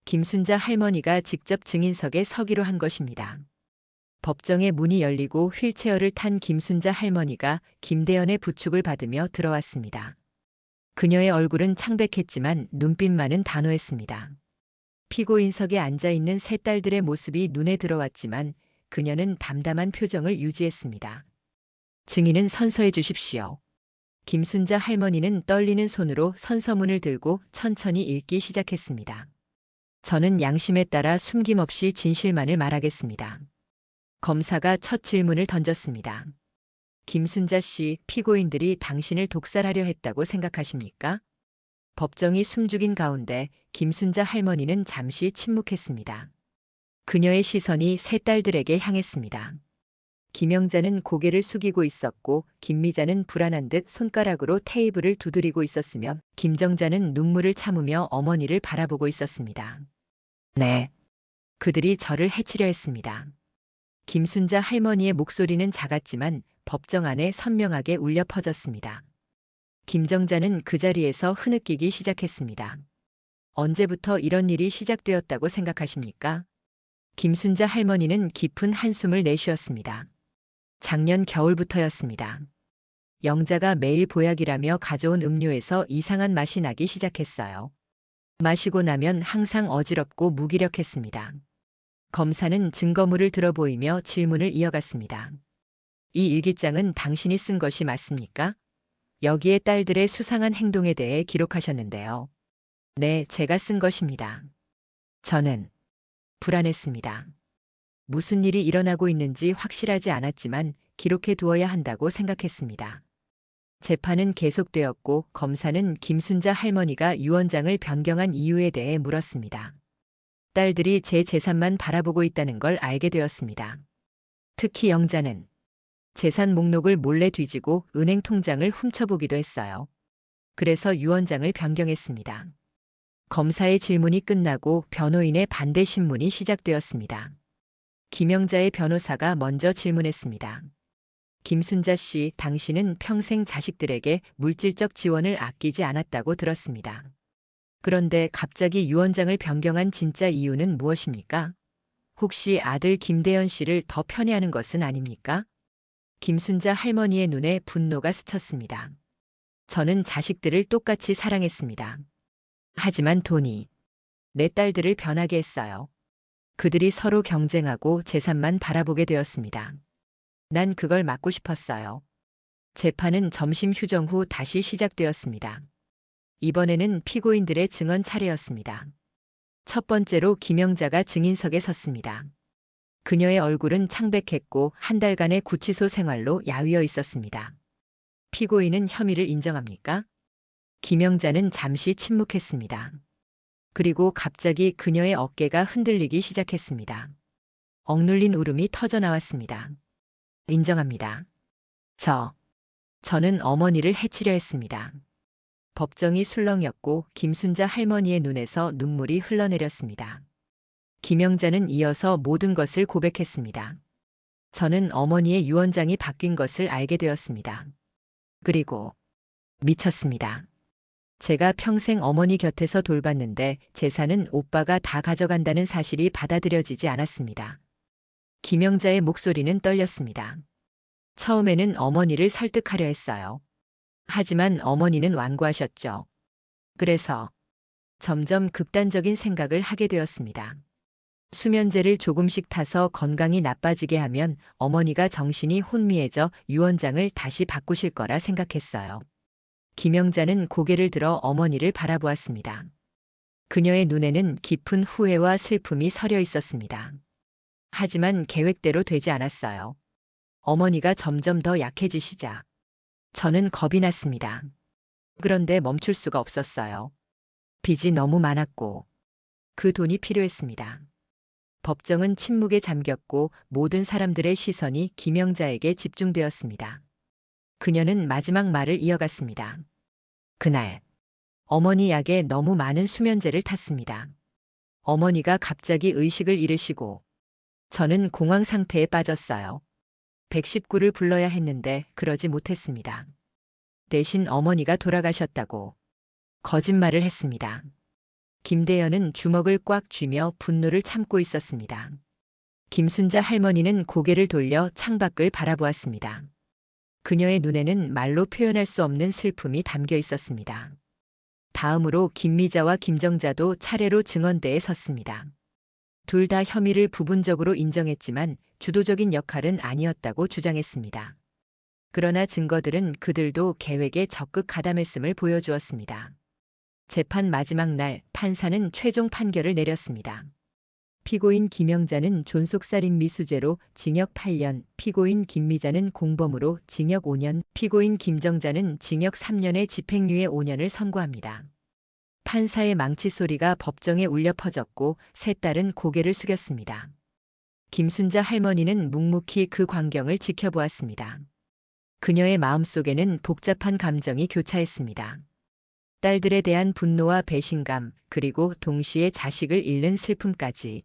김순자 할머니가 직접 증인석에 서기로 한 것입니다. 법정의 문이 열리고 휠체어를 탄 김순자 할머니가 김대현의 부축을 받으며 들어왔습니다. 그녀의 얼굴은 창백했지만 눈빛만은 단호했습니다. 피고인석에 앉아있는 세 딸들의 모습이 눈에 들어왔지만 그녀는 담담한 표정을 유지했습니다. 증인은 선서해 주십시오. 김순자 할머니는 떨리는 손으로 선서문을 들고 천천히 읽기 시작했습니다. 저는 양심에 따라 숨김없이 진실만을 말하겠습니다. 검사가 첫 질문을 던졌습니다. 김순자 씨, 피고인들이 당신을 독살하려 했다고 생각하십니까? 법정이 숨죽인 가운데 김순자 할머니는 잠시 침묵했습니다. 그녀의 시선이 세 딸들에게 향했습니다. 김영자는 고개를 숙이고 있었고 김미자는 불안한 듯 손가락으로 테이블을 두드리고 있었으며 김정자는 눈물을 참으며 어머니를 바라보고 있었습니다. 네. 그들이 저를 해치려 했습니다. 김순자 할머니의 목소리는 작았지만 법정 안에 선명하게 울려 퍼졌습니다. 김정자는 그 자리에서 흐느끼기 시작했습니다. 언제부터 이런 일이 시작되었다고 생각하십니까? 김순자 할머니는 깊은 한숨을 내쉬었습니다. 작년 겨울부터였습니다. 영자가 매일 보약이라며 가져온 음료에서 이상한 맛이 나기 시작했어요. 마시고 나면 항상 어지럽고 무기력했습니다. 검사는 증거물을 들어 보이며 질문을 이어갔습니다. 이 일기장은 당신이 쓴 것이 맞습니까? 여기에 딸들의 수상한 행동에 대해 기록하셨는데요. 네, 제가 쓴 것입니다. 저는 불안했습니다. 무슨 일이 일어나고 있는지 확실하지 않았지만 기록해 두어야 한다고 생각했습니다. 재판은 계속되었고 검사는 김순자 할머니가 유언장을 변경한 이유에 대해 물었습니다. 딸들이 제 재산만 바라보고 있다는 걸 알게 되었습니다. 특히 영자는 재산 목록을 몰래 뒤지고 은행 통장을 훔쳐보기도 했어요. 그래서 유언장을 변경했습니다. 검사의 질문이 끝나고 변호인의 반대 신문이 시작되었습니다. 김영자의 변호사가 먼저 질문했습니다. 김순자 씨, 당신은 평생 자식들에게 물질적 지원을 아끼지 않았다고 들었습니다. 그런데 갑자기 유언장을 변경한 진짜 이유는 무엇입니까? 혹시 아들 김대현 씨를 더 편애하는 것은 아닙니까? 김순자 할머니의 눈에 분노가 스쳤습니다. 저는 자식들을 똑같이 사랑했습니다. 하지만 돈이 내 딸들을 변하게 했어요. 그들이 서로 경쟁하고 재산만 바라보게 되었습니다. 난 그걸 막고 싶었어요. 재판은 점심 휴정 후 다시 시작되었습니다. 이번에는 피고인들의 증언 차례였습니다. 첫 번째로 김영자가 증인석에 섰습니다. 그녀의 얼굴은 창백했고 한 달간의 구치소 생활로 야위어 있었습니다. 피고인은 혐의를 인정합니까? 김영자는 잠시 침묵했습니다. 그리고 갑자기 그녀의 어깨가 흔들리기 시작했습니다. 억눌린 울음이 터져 나왔습니다. 인정합니다. 저는 어머니를 해치려 했습니다. 법정이 술렁였고 김순자 할머니의 눈에서 눈물이 흘러내렸습니다. 김영자는 이어서 모든 것을 고백했습니다. 저는 어머니의 유언장이 바뀐 것을 알게 되었습니다. 그리고 미쳤습니다. 제가 평생 어머니 곁에서 돌봤는데 재산은 오빠가 다 가져간다는 사실이 받아들여지지 않았습니다. 김영자의 목소리는 떨렸습니다. 처음에는 어머니를 설득하려 했어요. 하지만 어머니는 완고하셨죠. 그래서 점점 극단적인 생각을 하게 되었습니다. 수면제를 조금씩 타서 건강이 나빠지게 하면 어머니가 정신이 혼미해져 유언장을 다시 바꾸실 거라 생각했어요. 김영자는 고개를 들어 어머니를 바라보았습니다. 그녀의 눈에는 깊은 후회와 슬픔이 서려 있었습니다. 하지만 계획대로 되지 않았어요. 어머니가 점점 더 약해지시자 저는 겁이 났습니다. 그런데 멈출 수가 없었어요. 빚이 너무 많았고 그 돈이 필요했습니다. 법정은 침묵에 잠겼고 모든 사람들의 시선이 김영자에게 집중되었습니다. 그녀는 마지막 말을 이어갔습니다. 그날 어머니 약에 너무 많은 수면제를 탔습니다. 어머니가 갑자기 의식을 잃으시고 저는 공황 상태에 빠졌어요. 119를 불러야 했는데 그러지 못했습니다. 대신 어머니가 돌아가셨다고 거짓말을 했습니다. 김대현은 주먹을 꽉 쥐며 분노를 참고 있었습니다. 김순자 할머니는 고개를 돌려 창밖을 바라보았습니다. 그녀의 눈에는 말로 표현할 수 없는 슬픔이 담겨 있었습니다. 다음으로 김미자와 김정자도 차례로 증언대에 섰습니다. 둘 다 혐의를 부분적으로 인정했지만 주도적인 역할은 아니었다고 주장했습니다. 그러나 증거들은 그들도 계획에 적극 가담했음을 보여주었습니다. 재판 마지막 날 판사는 최종 판결을 내렸습니다. 피고인 김영자는 존속살인 미수죄로 징역 8년, 피고인 김미자는 공범으로 징역 5년, 피고인 김정자는 징역 3년의 집행유예 5년을 선고합니다. 판사의 망치 소리가 법정에 울려 퍼졌고 세 딸은 고개를 숙였습니다. 김순자 할머니는 묵묵히 그 광경을 지켜보았습니다. 그녀의 마음속에는 복잡한 감정이 교차했습니다. 딸들에 대한 분노와 배신감, 그리고 동시에 자식을 잃는 슬픔까지.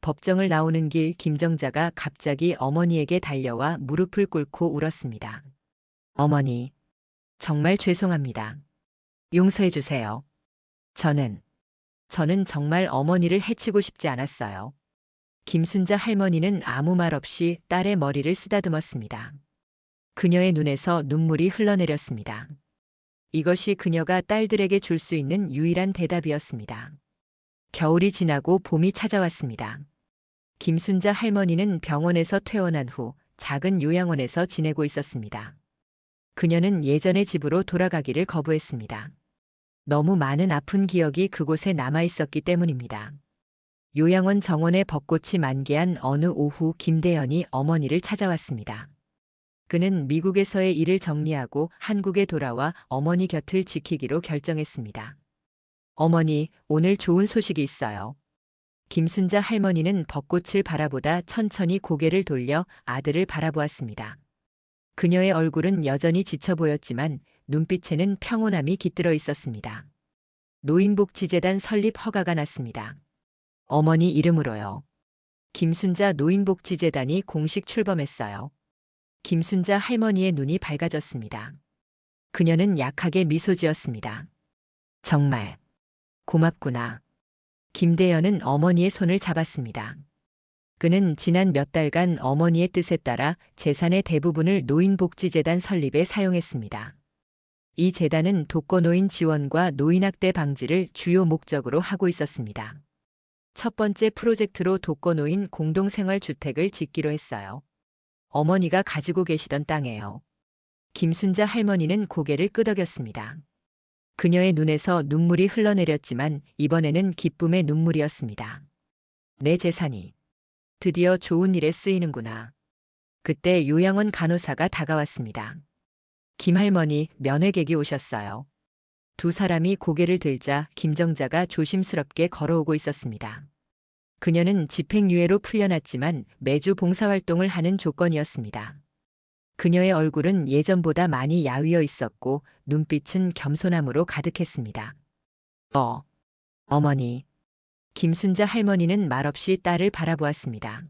법정을 나오는 길 김정자가 갑자기 어머니에게 달려와 무릎을 꿇고 울었습니다. 어머니, 정말 죄송합니다. 용서해 주세요. 저는 정말 어머니를 해치고 싶지 않았어요. 김순자 할머니는 아무 말 없이 딸의 머리를 쓰다듬었습니다. 그녀의 눈에서 눈물이 흘러내렸습니다. 이것이 그녀가 딸들에게 줄 수 있는 유일한 대답이었습니다. 겨울이 지나고 봄이 찾아왔습니다. 김순자 할머니는 병원에서 퇴원한 후 작은 요양원에서 지내고 있었습니다. 그녀는 예전의 집으로 돌아가기를 거부했습니다. 너무 많은 아픈 기억이 그곳에 남아 있었기 때문입니다. 요양원 정원에 벚꽃이 만개한 어느 오후 김대현이 어머니를 찾아왔습니다. 그는 미국에서의 일을 정리하고 한국에 돌아와 어머니 곁을 지키기로 결정했습니다. 어머니, 오늘 좋은 소식이 있어요. 김순자 할머니는 벚꽃을 바라보다 천천히 고개를 돌려 아들을 바라보았습니다. 그녀의 얼굴은 여전히 지쳐 보였지만 눈빛에는 평온함이 깃들어 있었습니다. 노인복지재단 설립 허가가 났습니다. 어머니 이름으로요. 김순자 노인복지재단이 공식 출범했어요. 김순자 할머니의 눈이 밝아졌습니다. 그녀는 약하게 미소 지었습니다. 정말 고맙구나. 김대현은 어머니의 손을 잡았습니다. 그는 지난 몇 달간 어머니의 뜻에 따라 재산의 대부분을 노인복지재단 설립에 사용했습니다. 이 재단은 독거노인 지원과 노인학대 방지를 주요 목적으로 하고 있었습니다. 첫 번째 프로젝트로 독거노인 공동생활주택을 짓기로 했어요. 어머니가 가지고 계시던 땅에요. 김순자 할머니는 고개를 끄덕였습니다. 그녀의 눈에서 눈물이 흘러내렸지만 이번에는 기쁨의 눈물이었습니다. 내 재산이 드디어 좋은 일에 쓰이는구나. 그때 요양원 간호사가 다가왔습니다. 김할머니, 면회객이 오셨어요. 두 사람이 고개를 들자 김정자가 조심스럽게 걸어오고 있었습니다. 그녀는 집행유예로 풀려났지만 매주 봉사활동을 하는 조건이었습니다. 그녀의 얼굴은 예전보다 많이 야위어 있었고 눈빛은 겸손함으로 가득했습니다. 어머니. 김순자 할머니는 말없이 딸을 바라보았습니다.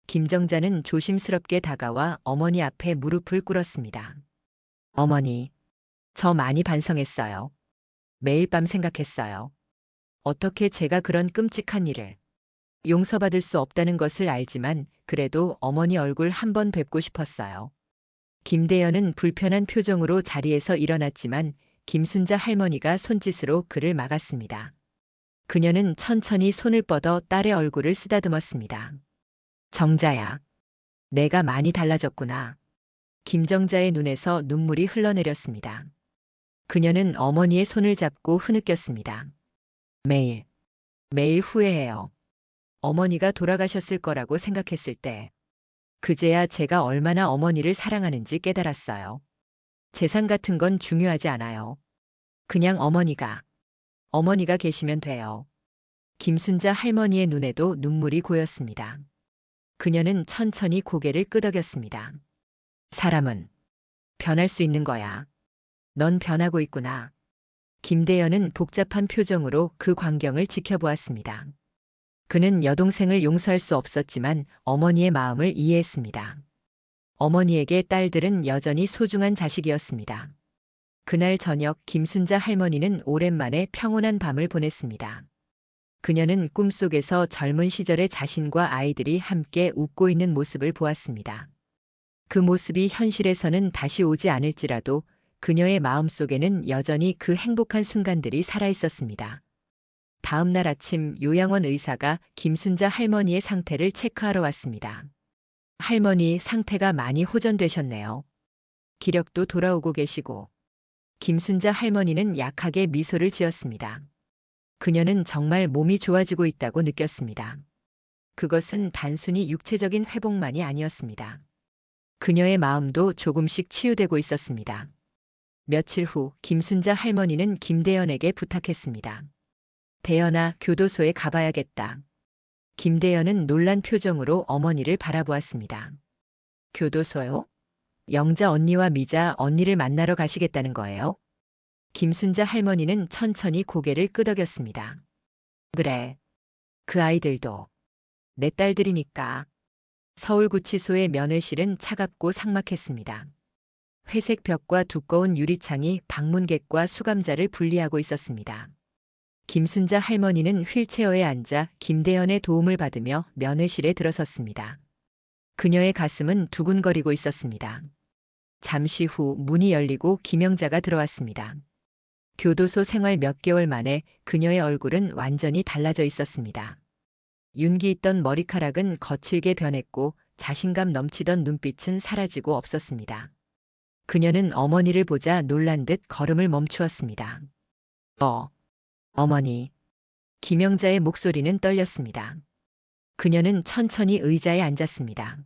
김정자는 조심스럽게 다가와 어머니 앞에 무릎을 꿇었습니다. 어머니, 저 많이 반성했어요. 매일 밤 생각했어요. 어떻게 제가 그런 끔찍한 일을 용서받을 수 없다는 것을 알지만 그래도 어머니 얼굴 한번 뵙고 싶었어요. 김대현은 불편한 표정으로 자리에서 일어났지만 김순자 할머니가 손짓으로 그를 막았습니다. 그녀는 천천히 손을 뻗어 딸의 얼굴을 쓰다듬었습니다. 정자야, 내가 많이 달라졌구나. 김정자의 눈에서 눈물이 흘러내렸습니다. 그녀는 어머니의 손을 잡고 흐느꼈습니다. 매일 후회해요. 어머니가 돌아가셨을 거라고 생각했을 때 그제야 제가 얼마나 어머니를 사랑하는지 깨달았어요. 재산 같은 건 중요하지 않아요. 그냥 어머니가 계시면 돼요. 김순자 할머니의 눈에도 눈물이 고였습니다. 그녀는 천천히 고개를 끄덕였습니다. 사람은 변할 수 있는 거야. 넌 변하고 있구나. 김대현은 복잡한 표정으로 그 광경을 지켜보았습니다. 그는 여동생을 용서할 수 없었지만 어머니의 마음을 이해했습니다. 어머니에게 딸들은 여전히 소중한 자식이었습니다. 그날 저녁 김순자 할머니는 오랜만에 평온한 밤을 보냈습니다. 그녀는 꿈속에서 젊은 시절의 자신과 아이들이 함께 웃고 있는 모습을 보았습니다. 그 모습이 현실에서는 다시 오지 않을지라도 그녀의 마음속에는 여전히 그 행복한 순간들이 살아있었습니다. 다음 날 아침 요양원 의사가 김순자 할머니의 상태를 체크하러 왔습니다. 할머니 상태가 많이 호전되셨네요. 기력도 돌아오고 계시고. 김순자 할머니는 약하게 미소를 지었습니다. 그녀는 정말 몸이 좋아지고 있다고 느꼈습니다. 그것은 단순히 육체적인 회복만이 아니었습니다. 그녀의 마음도 조금씩 치유되고 있었습니다. 며칠 후 김순자 할머니는 김대현에게 부탁했습니다. 대현아, 교도소에 가봐야겠다. 김대현은 놀란 표정으로 어머니를 바라보았습니다. 교도소요? 영자 언니와 미자 언니를 만나러 가시겠다는 거예요? 김순자 할머니는 천천히 고개를 끄덕였습니다. 그래. 그 아이들도 내 딸들이니까. 서울구치소의 면회실은 차갑고 삭막했습니다. 회색 벽과 두꺼운 유리창이 방문객과 수감자를 분리하고 있었습니다. 김순자 할머니는 휠체어에 앉아 김대현의 도움을 받으며 면회실에 들어섰습니다. 그녀의 가슴은 두근거리고 있었습니다. 잠시 후 문이 열리고 김영자가 들어왔습니다. 교도소 생활 몇 개월 만에 그녀의 얼굴은 완전히 달라져 있었습니다. 윤기 있던 머리카락은 거칠게 변했고 자신감 넘치던 눈빛은 사라지고 없었습니다. 그녀는 어머니를 보자 놀란 듯 걸음을 멈추었습니다. 어머니. 김영자의 목소리는 떨렸습니다. 그녀는 천천히 의자에 앉았습니다.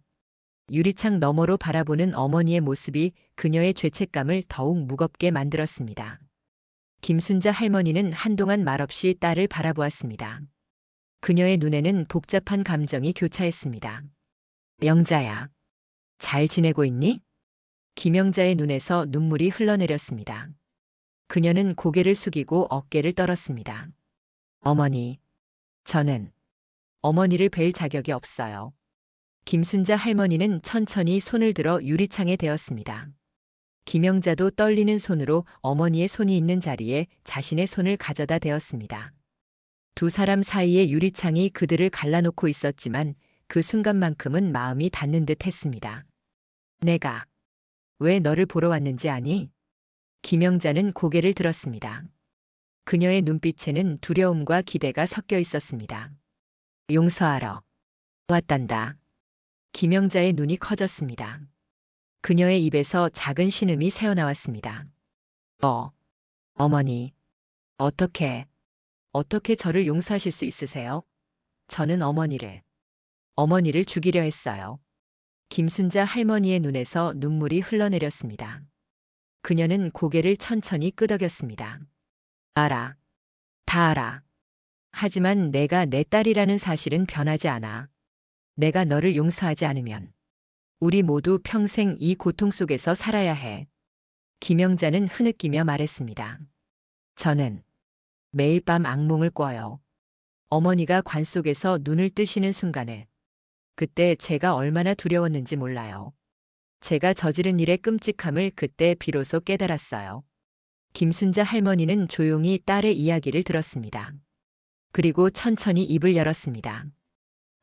유리창 너머로 바라보는 어머니의 모습이 그녀의 죄책감을 더욱 무겁게 만들었습니다. 김순자 할머니는 한동안 말없이 딸을 바라보았습니다. 그녀의 눈에는 복잡한 감정이 교차했습니다. 영자야, 잘 지내고 있니? 김영자의 눈에서 눈물이 흘러내렸습니다. 그녀는 고개를 숙이고 어깨를 떨었습니다. 어머니, 저는 어머니를 뵐 자격이 없어요. 김순자 할머니는 천천히 손을 들어 유리창에 대었습니다. 김영자도 떨리는 손으로 어머니의 손이 있는 자리에 자신의 손을 가져다 대었습니다. 두 사람 사이의 유리창이 그들을 갈라놓고 있었지만 그 순간만큼은 마음이 닿는 듯 했습니다. 내가 왜 너를 보러 왔는지 아니? 김영자는 고개를 들었습니다. 그녀의 눈빛에는 두려움과 기대가 섞여 있었습니다. 용서하러 왔단다. 김영자의 눈이 커졌습니다. 그녀의 입에서 작은 신음이 새어나왔습니다. 어머니, 어떻게 저를 용서하실 수 있으세요? 저는 어머니를 죽이려 했어요. 김순자 할머니의 눈에서 눈물이 흘러내렸습니다. 그녀는 고개를 천천히 끄덕였습니다. 알아. 다 알아. 하지만 내가 내 딸이라는 사실은 변하지 않아. 내가 너를 용서하지 않으면 우리 모두 평생 이 고통 속에서 살아야 해. 김영자는 흐느끼며 말했습니다. 저는 매일 밤 악몽을 꿔요. 어머니가 관 속에서 눈을 뜨시는 순간을. 그때 제가 얼마나 두려웠는지 몰라요. 제가 저지른 일의 끔찍함을 그때 비로소 깨달았어요. 김순자 할머니는 조용히 딸의 이야기를 들었습니다. 그리고 천천히 입을 열었습니다.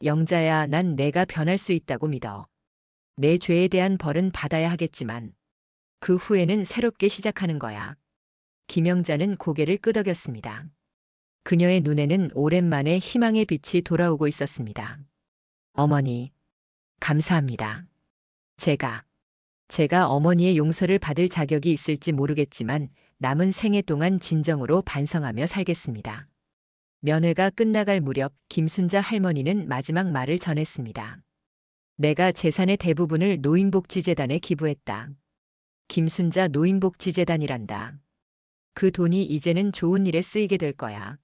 영자야, 난 내가 변할 수 있다고 믿어. 내 죄에 대한 벌은 받아야 하겠지만 그 후에는 새롭게 시작하는 거야. 김영자는 고개를 끄덕였습니다. 그녀의 눈에는 오랜만에 희망의 빛이 돌아오고 있었습니다. 어머니, 감사합니다. 제가 어머니의 용서를 받을 자격이 있을지 모르겠지만 남은 생애 동안 진정으로 반성하며 살겠습니다. 면회가 끝나갈 무렵 김순자 할머니는 마지막 말을 전했습니다. 내가 재산의 대부분을 노인복지재단에 기부했다. 김순자 노인복지재단이란다. 그 돈이 이제는 좋은 일에 쓰이게 될 거야.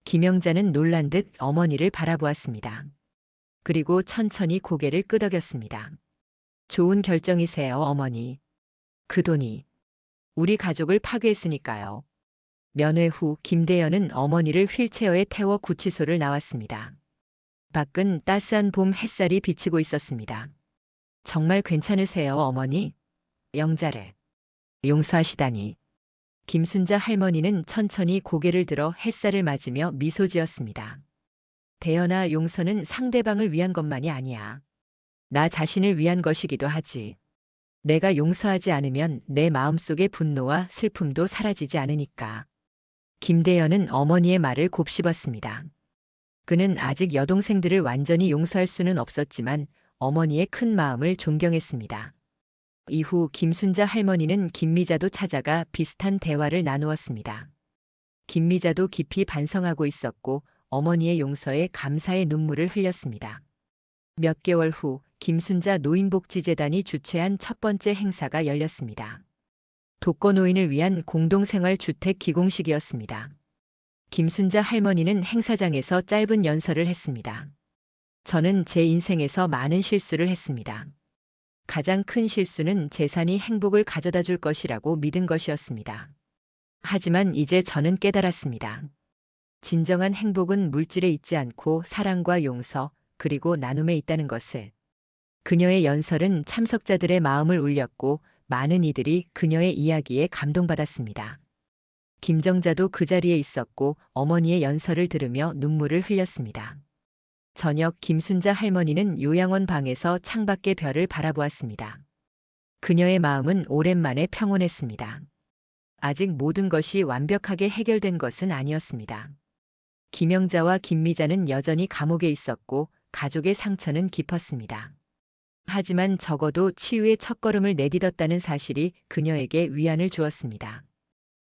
김영자는 놀란 듯 어머니를 바라보았습니다. 그리고 천천히 고개를 끄덕였습니다. 좋은 결정이세요, 어머니. 그 돈이 우리 가족을 파괴했으니까요. 면회 후 김대현은 어머니를 휠체어에 태워 구치소를 나왔습니다. 밖은 따스한 봄 햇살이 비치고 있었습니다. 정말 괜찮으세요, 어머니? 영자를 용서하시다니. 김순자 할머니는 천천히 고개를 들어 햇살을 맞으며 미소 지었습니다. 대현아, 용서는 상대방을 위한 것만이 아니야. 나 자신을 위한 것이기도 하지. 내가 용서하지 않으면 내 마음속의 분노와 슬픔도 사라지지 않으니까. 김대현은 어머니의 말을 곱씹었습니다. 그는 아직 여동생들을 완전히 용서할 수는 없었지만 어머니의 큰 마음을 존경했습니다. 이후 김순자 할머니는 김미자도 찾아가 비슷한 대화를 나누었습니다. 김미자도 깊이 반성하고 있었고 어머니의 용서에 감사의 눈물을 흘렸습니다. 몇 개월 후 김순자 노인복지재단이 주최한 첫 번째 행사가 열렸습니다. 독거노인을 위한 공동생활주택 기공식이었습니다. 김순자 할머니는 행사장에서 짧은 연설을 했습니다. 저는 제 인생에서 많은 실수를 했습니다. 가장 큰 실수는 재산이 행복을 가져다 줄 것이라고 믿은 것이었습니다. 하지만 이제 저는 깨달았습니다. 진정한 행복은 물질에 있지 않고 사랑과 용서, 그리고 나눔에 있다는 것을. 그녀의 연설은 참석자들의 마음을 울렸고 많은 이들이 그녀의 이야기에 감동받았습니다. 김정자도 그 자리에 있었고 어머니의 연설을 들으며 눈물을 흘렸습니다. 저녁 김순자 할머니는 요양원 방에서 창밖의 별을 바라보았습니다. 그녀의 마음은 오랜만에 평온했습니다. 아직 모든 것이 완벽하게 해결된 것은 아니었습니다. 김영자와 김미자는 여전히 감옥에 있었고 가족의 상처는 깊었습니다. 하지만 적어도 치유의 첫걸음을 내딛었다는 사실이 그녀에게 위안을 주었습니다.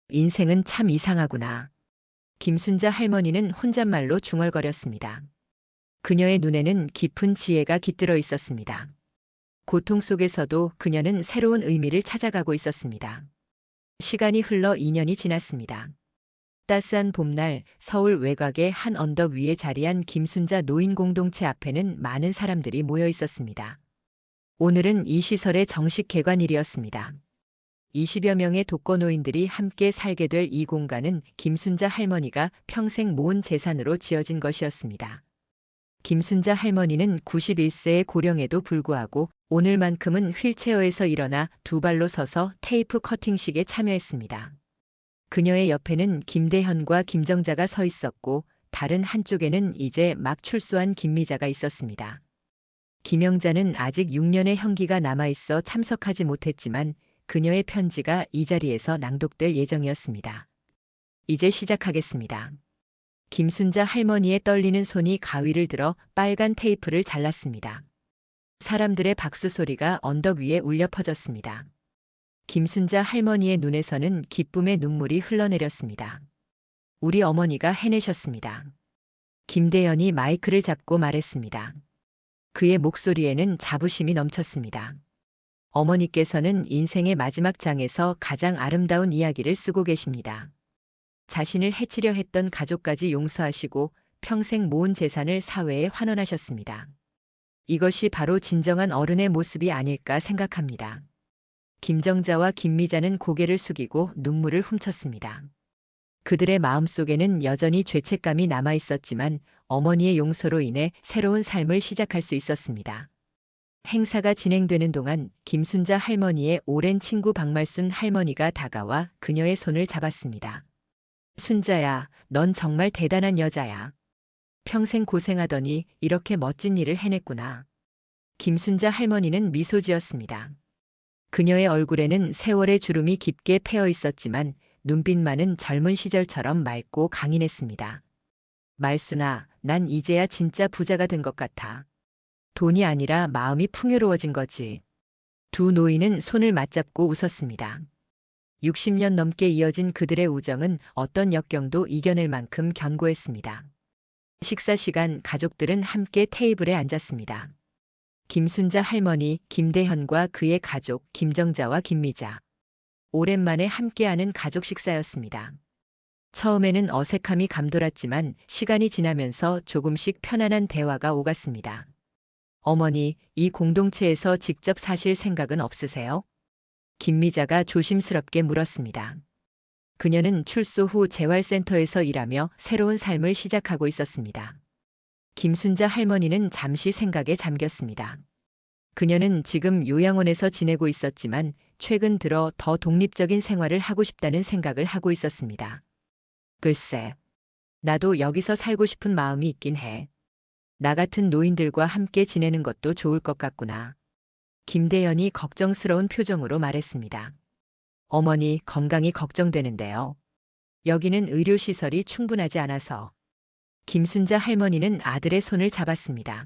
인생은 참 이상하구나. 김순자 할머니는 혼잣말로 중얼거렸습니다. 그녀의 눈에는 깊은 지혜가 깃들어 있었습니다. 고통 속에서도 그녀는 새로운 의미를 찾아가고 있었습니다. 시간이 흘러 2년이 지났습니다. 따스한 봄날 서울 외곽의 한 언덕 위에 자리한 김순자 노인 공동체 앞에는 많은 사람들이 모여 있었습니다. 오늘은 이 시설의 정식 개관일이었습니다. 20여 명의 독거노인들이 함께 살게 될 이 공간은 김순자 할머니가 평생 모은 재산으로 지어진 것이었습니다. 김순자 할머니는 91세의 고령에도 불구하고 오늘만큼은 휠체어에서 일어나 두 발로 서서 테이프 커팅식에 참여했습니다. 그녀의 옆에는 김대현과 김정자가 서 있었고 다른 한쪽에는 이제 막 출소한 김미자가 있었습니다. 김영자는 아직 6년의 형기가 남아있어 참석하지 못했지만 그녀의 편지가 이 자리에서 낭독될 예정이었습니다. 이제 시작하겠습니다. 김순자 할머니의 떨리는 손이 가위를 들어 빨간 테이프를 잘랐습니다. 사람들의 박수 소리가 언덕 위에 울려 퍼졌습니다. 김순자 할머니의 눈에서는 기쁨의 눈물이 흘러내렸습니다. 우리 어머니가 해내셨습니다. 김대현이 마이크를 잡고 말했습니다. 그의 목소리에는 자부심이 넘쳤습니다. 어머니께서는 인생의 마지막 장에서 가장 아름다운 이야기를 쓰고 계십니다. 자신을 해치려 했던 가족까지 용서하시고 평생 모은 재산을 사회에 환원하셨습니다. 이것이 바로 진정한 어른의 모습이 아닐까 생각합니다. 김정자와 김미자는 고개를 숙이고 눈물을 훔쳤습니다. 그들의 마음속에는 여전히 죄책감이 남아 있었지만 어머니의 용서로 인해 새로운 삶을 시작할 수 있었습니다. 행사가 진행되는 동안 김순자 할머니의 오랜 친구 박말순 할머니가 다가와 그녀의 손을 잡았습니다. 순자야, 넌 정말 대단한 여자야. 평생 고생하더니 이렇게 멋진 일을 해냈구나. 김순자 할머니는 미소 지었습니다. 그녀의 얼굴에는 세월의 주름이 깊게 패어 있었지만 눈빛만은 젊은 시절처럼 맑고 강인했습니다. 말순아, 난 이제야 진짜 부자가 된 것 같아. 돈이 아니라 마음이 풍요로워진 거지. 두 노인은 손을 맞잡고 웃었습니다. 60년 넘게 이어진 그들의 우정은 어떤 역경도 이겨낼 만큼 견고했습니다. 식사 시간 가족들은 함께 테이블에 앉았습니다. 김순자 할머니, 김대현과 그의 가족, 김정자와 김미자. 오랜만에 함께하는 가족 식사였습니다. 처음에는 어색함이 감돌았지만 시간이 지나면서 조금씩 편안한 대화가 오갔습니다. 어머니, 이 공동체에서 직접 사실 생각은 없으세요? 김미자가 조심스럽게 물었습니다. 그녀는 출소 후 재활센터에서 일하며 새로운 삶을 시작하고 있었습니다. 김순자 할머니는 잠시 생각에 잠겼습니다. 그녀는 지금 요양원에서 지내고 있었지만 최근 들어 더 독립적인 생활을 하고 싶다는 생각을 하고 있었습니다. 글쎄, 나도 여기서 살고 싶은 마음이 있긴 해. 나 같은 노인들과 함께 지내는 것도 좋을 것 같구나. 김대현이 걱정스러운 표정으로 말했습니다. 어머니, 건강이 걱정되는데요. 여기는 의료시설이 충분하지 않아서. 김순자 할머니는 아들의 손을 잡았습니다.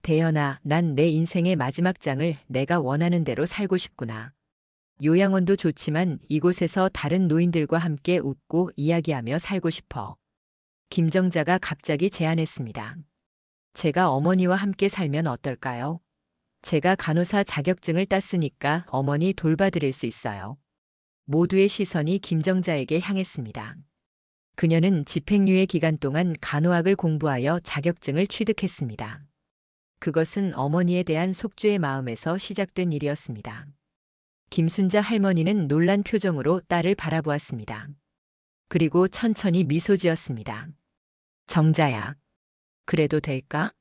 대현아, 난 내 인생의 마지막 장을 내가 원하는 대로 살고 싶구나. 요양원도 좋지만 이곳에서 다른 노인들과 함께 웃고 이야기하며 살고 싶어. 김정자가 갑자기 제안했습니다. 제가 어머니와 함께 살면 어떨까요? 제가 간호사 자격증을 땄으니까 어머니 돌봐드릴 수 있어요. 모두의 시선이 김정자에게 향했습니다. 그녀는 집행유예 기간 동안 간호학을 공부하여 자격증을 취득했습니다. 그것은 어머니에 대한 속죄의 마음에서 시작된 일이었습니다. 김순자 할머니는 놀란 표정으로 딸을 바라보았습니다. 그리고 천천히 미소 지었습니다. 정자야, 그래도 될까?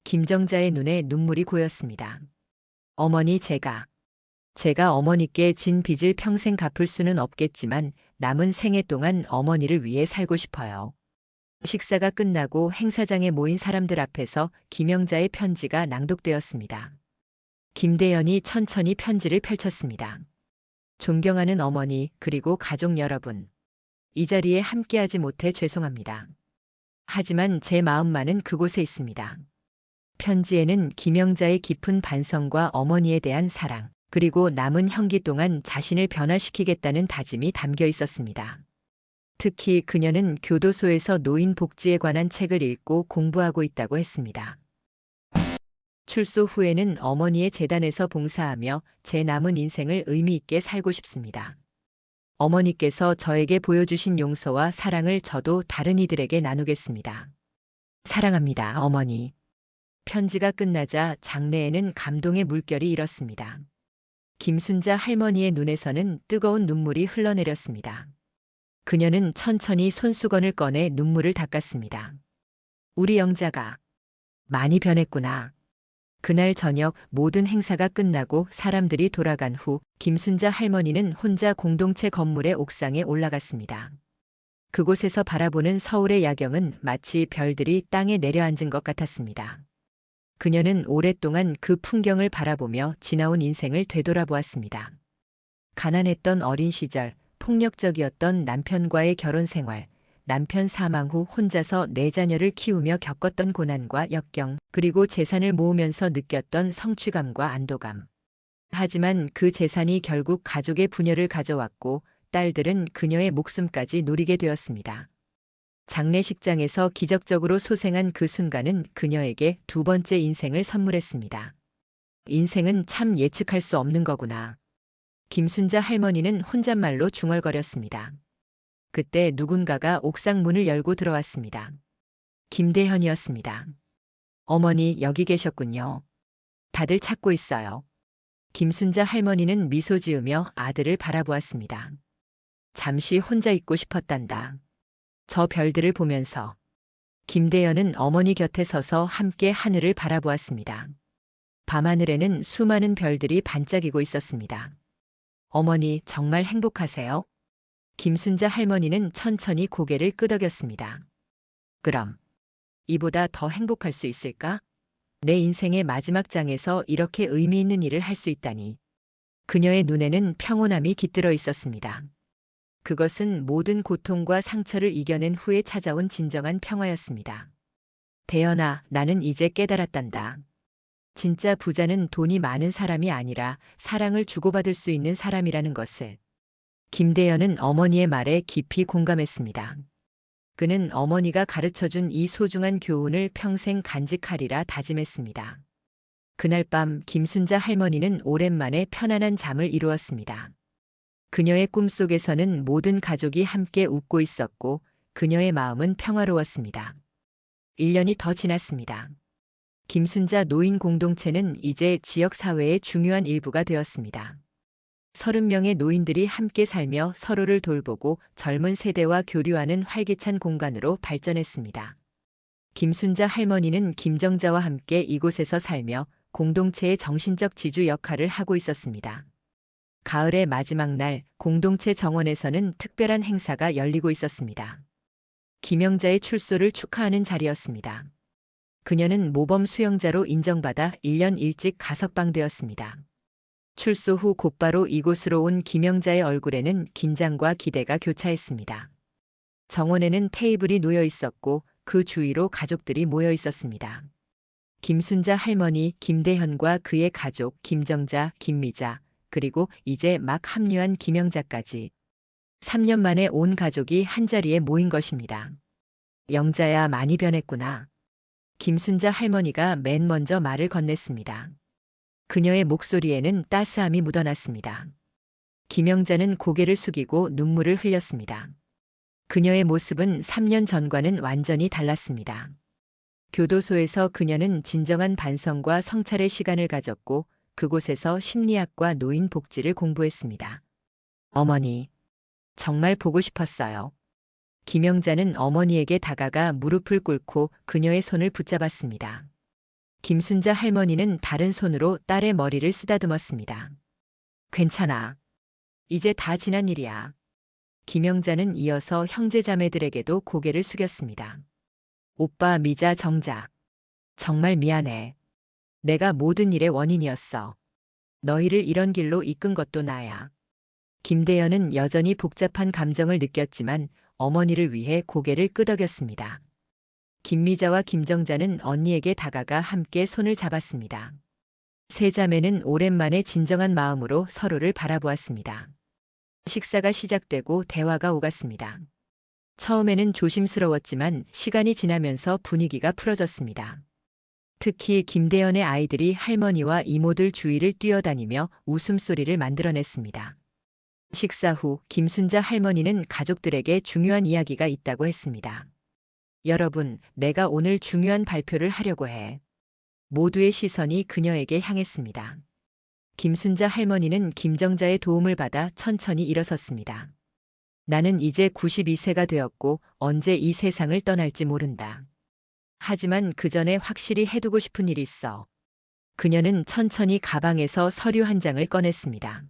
김정자의 눈에 눈물이 고였습니다. 어머니, 제가 어머니께 진 빚을 평생 갚을 수는 없겠지만 남은 생애 동안 어머니를 위해 살고 싶어요. 식사가 끝나고 행사장에 모인 사람들 앞에서 김영자의 편지가 낭독되었습니다. 김대현이 천천히 편지를 펼쳤습니다. 존경하는 어머니, 그리고 가족 여러분. 이 자리에 함께하지 못해 죄송합니다. 하지만 제 마음만은 그곳에 있습니다. 편지에는 김영자의 깊은 반성과 어머니에 대한 사랑, 그리고 남은 형기 동안 자신을 변화시키겠다는 다짐이 담겨 있었습니다. 특히 그녀는 교도소에서 노인 복지에 관한 책을 읽고 공부하고 있다고 했습니다. 출소 후에는 어머니의 재단에서 봉사하며 제 남은 인생을 의미 있게 살고 싶습니다. 어머니께서 저에게 보여주신 용서와 사랑을 저도 다른 이들에게 나누겠습니다. 사랑합니다, 어머니. 편지가 끝나자 장내에는 감동의 물결이 일었습니다. 김순자 할머니의 눈에서는 뜨거운 눈물이 흘러내렸습니다. 그녀는 천천히 손수건을 꺼내 눈물을 닦았습니다. 우리 영자가 많이 변했구나. 그날 저녁 모든 행사가 끝나고 사람들이 돌아간 후 김순자 할머니는 혼자 공동체 건물의 옥상에 올라갔습니다. 그곳에서 바라보는 서울의 야경은 마치 별들이 땅에 내려앉은 것 같았습니다. 그녀는 오랫동안 그 풍경을 바라보며 지나온 인생을 되돌아보았습니다. 가난했던 어린 시절, 폭력적이었던 남편과의 결혼 생활, 남편 사망 후 혼자서 4자녀를 키우며 겪었던 고난과 역경, 그리고 재산을 모으면서 느꼈던 성취감과 안도감. 하지만 그 재산이 결국 가족의 분열을 가져왔고 딸들은 그녀의 목숨까지 노리게 되었습니다. 장례식장에서 기적적으로 소생한 그 순간은 그녀에게 두 번째 인생을 선물했습니다. 인생은 참 예측할 수 없는 거구나. 김순자 할머니는 혼잣말로 중얼거렸습니다. 그때 누군가가 옥상 문을 열고 들어왔습니다. 김대현이었습니다. 어머니, 여기 계셨군요. 다들 찾고 있어요. 김순자 할머니는 미소 지으며 아들을 바라보았습니다. 잠시 혼자 있고 싶었단다. 저 별들을 보면서. 김대현은 어머니 곁에 서서 함께 하늘을 바라보았습니다. 밤하늘에는 수많은 별들이 반짝이고 있었습니다. 어머니, 정말 행복하세요? 김순자 할머니는 천천히 고개를 끄덕였습니다. 그럼 이보다 더 행복할 수 있을까? 내 인생의 마지막 장에서 이렇게 의미 있는 일을 할 수 있다니. 그녀의 눈에는 평온함이 깃들어 있었습니다. 그것은 모든 고통과 상처를 이겨낸 후에 찾아온 진정한 평화였습니다. 대현아, 나는 이제 깨달았단다. 진짜 부자는 돈이 많은 사람이 아니라 사랑을 주고받을 수 있는 사람이라는 것을. 김대현은 어머니의 말에 깊이 공감했습니다. 그는 어머니가 가르쳐준 이 소중한 교훈을 평생 간직하리라 다짐했습니다. 그날 밤 김순자 할머니는 오랜만에 편안한 잠을 이루었습니다. 그녀의 꿈속에서는 모든 가족이 함께 웃고 있었고 그녀의 마음은 평화로웠습니다. 1년이 더 지났습니다. 김순자 노인 공동체는 이제 지역사회의 중요한 일부가 되었습니다. 30명의 노인들이 함께 살며 서로를 돌보고 젊은 세대와 교류하는 활기찬 공간으로 발전했습니다. 김순자 할머니는 김정자와 함께 이곳에서 살며 공동체의 정신적 지주 역할을 하고 있었습니다. 가을의 마지막 날 공동체 정원에서는 특별한 행사가 열리고 있었습니다. 김영자의 출소를 축하하는 자리였습니다. 그녀는 모범 수영자로 인정받아 1년 일찍 가석방되었습니다. 출소 후 곧바로 이곳으로 온 김영자의 얼굴에는 긴장과 기대가 교차했습니다. 정원에는 테이블이 놓여 있었고 그 주위로 가족들이 모여 있었습니다. 김순자 할머니 김대현과 그의 가족 김정자, 김미자, 그리고 이제 막 합류한 김영자까지 3년 만에 온 가족이 한자리에 모인 것입니다. 영자야, 많이 변했구나. 김순자 할머니가 맨 먼저 말을 건넸습니다. 그녀의 목소리에는 따스함이 묻어났습니다. 김영자는 고개를 숙이고 눈물을 흘렸습니다. 그녀의 모습은 3년 전과는 완전히 달랐습니다. 교도소에서 그녀는 진정한 반성과 성찰의 시간을 가졌고 그곳에서 심리학과 노인 복지를 공부했습니다. 어머니, 정말 보고 싶었어요. 김영자는 어머니에게 다가가 무릎을 꿇고 그녀의 손을 붙잡았습니다. 김순자 할머니는 다른 손으로 딸의 머리를 쓰다듬었습니다. 괜찮아. 이제 다 지난 일이야. 김영자는 이어서 형제자매들에게도 고개를 숙였습니다. 오빠 미자 정자. 정말 미안해. 내가 모든 일의 원인이었어. 너희를 이런 길로 이끈 것도 나야. 김대현은 여전히 복잡한 감정을 느꼈지만 어머니를 위해 고개를 끄덕였습니다. 김미자와 김정자는 언니에게 다가가 함께 손을 잡았습니다. 세 자매는 오랜만에 진정한 마음으로 서로를 바라보았습니다. 식사가 시작되고 대화가 오갔습니다. 처음에는 조심스러웠지만 시간이 지나면서 분위기가 풀어졌습니다. 특히 김대현의 아이들이 할머니와 이모들 주위를 뛰어다니며 웃음소리를 만들어냈습니다. 식사 후 김순자 할머니는 가족들에게 중요한 이야기가 있다고 했습니다. 여러분, 내가 오늘 중요한 발표를 하려고 해. 모두의 시선이 그녀에게 향했습니다. 김순자 할머니는 김정자의 도움을 받아 천천히 일어섰습니다. 나는 이제 92세가 되었고 언제 이 세상을 떠날지 모른다. 하지만 그 전에 확실히 해두고 싶은 일이 있어. 그녀는 천천히 가방에서 서류 한 장을 꺼냈습니다.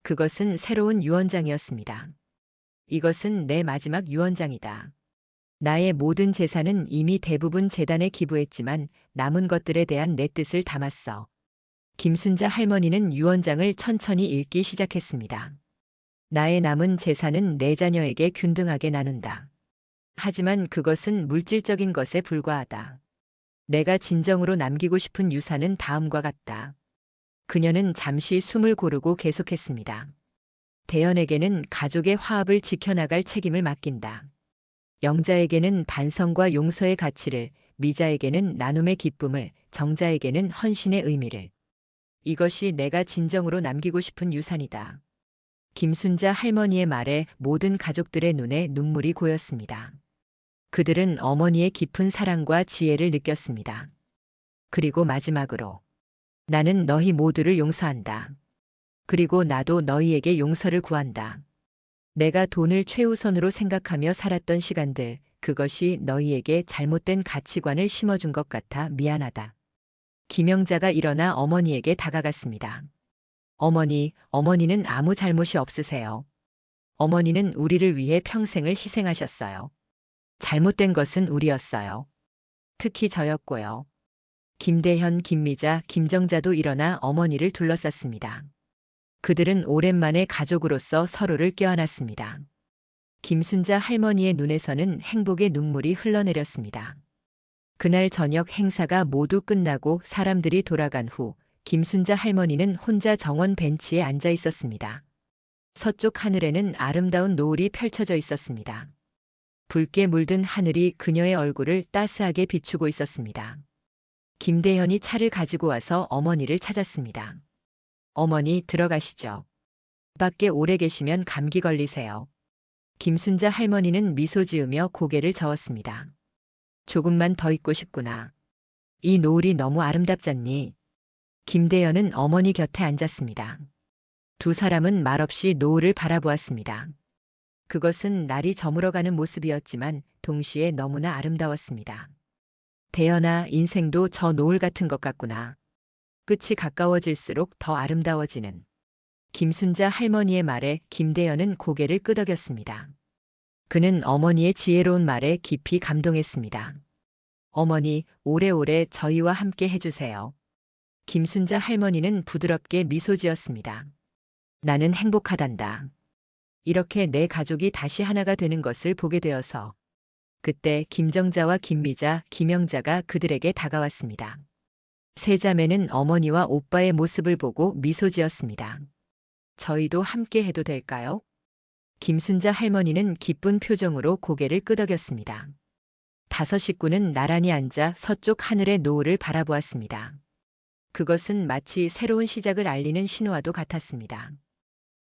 그것은 새로운 유언장이었습니다. 이것은 내 마지막 유언장이다. 나의 모든 재산은 이미 대부분 재단에 기부했지만 남은 것들에 대한 내 뜻을 담았어. 김순자 할머니는 유언장을 천천히 읽기 시작했습니다. 나의 남은 재산은 내 자녀에게 균등하게 나눈다. 하지만 그것은 물질적인 것에 불과하다. 내가 진정으로 남기고 싶은 유산은 다음과 같다. 그녀는 잠시 숨을 고르고 계속했습니다. 대연에게는 가족의 화합을 지켜나갈 책임을 맡긴다. 영자에게는 반성과 용서의 가치를, 미자에게는 나눔의 기쁨을, 정자에게는 헌신의 의미를. 이것이 내가 진정으로 남기고 싶은 유산이다. 김순자 할머니의 말에 모든 가족들의 눈에 눈물이 고였습니다. 그들은 어머니의 깊은 사랑과 지혜를 느꼈습니다. 그리고 마지막으로 나는 너희 모두를 용서한다. 그리고 나도 너희에게 용서를 구한다. 내가 돈을 최우선으로 생각하며 살았던 시간들, 그것이 너희에게 잘못된 가치관을 심어준 것 같아 미안하다. 김영자가 일어나 어머니에게 다가갔습니다. 어머니, 어머니는 아무 잘못이 없으세요. 어머니는 우리를 위해 평생을 희생하셨어요. 잘못된 것은 우리였어요. 특히 저였고요. 김대현, 김미자, 김정자도 일어나 어머니를 둘러쌌습니다. 그들은 오랜만에 가족으로서 서로를 껴안았습니다. 김순자 할머니의 눈에서는 행복의 눈물이 흘러내렸습니다. 그날 저녁 행사가 모두 끝나고 사람들이 돌아간 후 김순자 할머니는 혼자 정원 벤치에 앉아 있었습니다. 서쪽 하늘에는 아름다운 노을이 펼쳐져 있었습니다. 붉게 물든 하늘이 그녀의 얼굴을 따스하게 비추고 있었습니다. 김대현이 차를 가지고 와서 어머니를 찾았습니다. 어머니, 들어가시죠. 밖에 오래 계시면 감기 걸리세요. 김순자 할머니는 미소 지으며 고개를 저었습니다. 조금만 더 있고 싶구나. 이 노을이 너무 아름답잖니. 김대현은 어머니 곁에 앉았습니다. 두 사람은 말없이 노을을 바라보았습니다. 그것은 날이 저물어가는 모습이었지만 동시에 너무나 아름다웠습니다. 대현아, 인생도 저 노을 같은 것 같구나. 끝이 가까워질수록 더 아름다워지는. 김순자 할머니의 말에 김대현은 고개를 끄덕였습니다. 그는 어머니의 지혜로운 말에 깊이 감동했습니다. 어머니, 오래오래 저희와 함께 해주세요. 김순자 할머니는 부드럽게 미소 지었습니다. 나는 행복하단다. 이렇게 내 가족이 다시 하나가 되는 것을 보게 되어서. 그때 김정자와 김미자, 김영자가 그들에게 다가왔습니다. 세 자매는 어머니와 오빠의 모습을 보고 미소 지었습니다. 저희도 함께 해도 될까요? 김순자 할머니는 기쁜 표정으로 고개를 끄덕였습니다. 다섯 식구는 나란히 앉아 서쪽 하늘의 노을을 바라보았습니다. 그것은 마치 새로운 시작을 알리는 신호와도 같았습니다.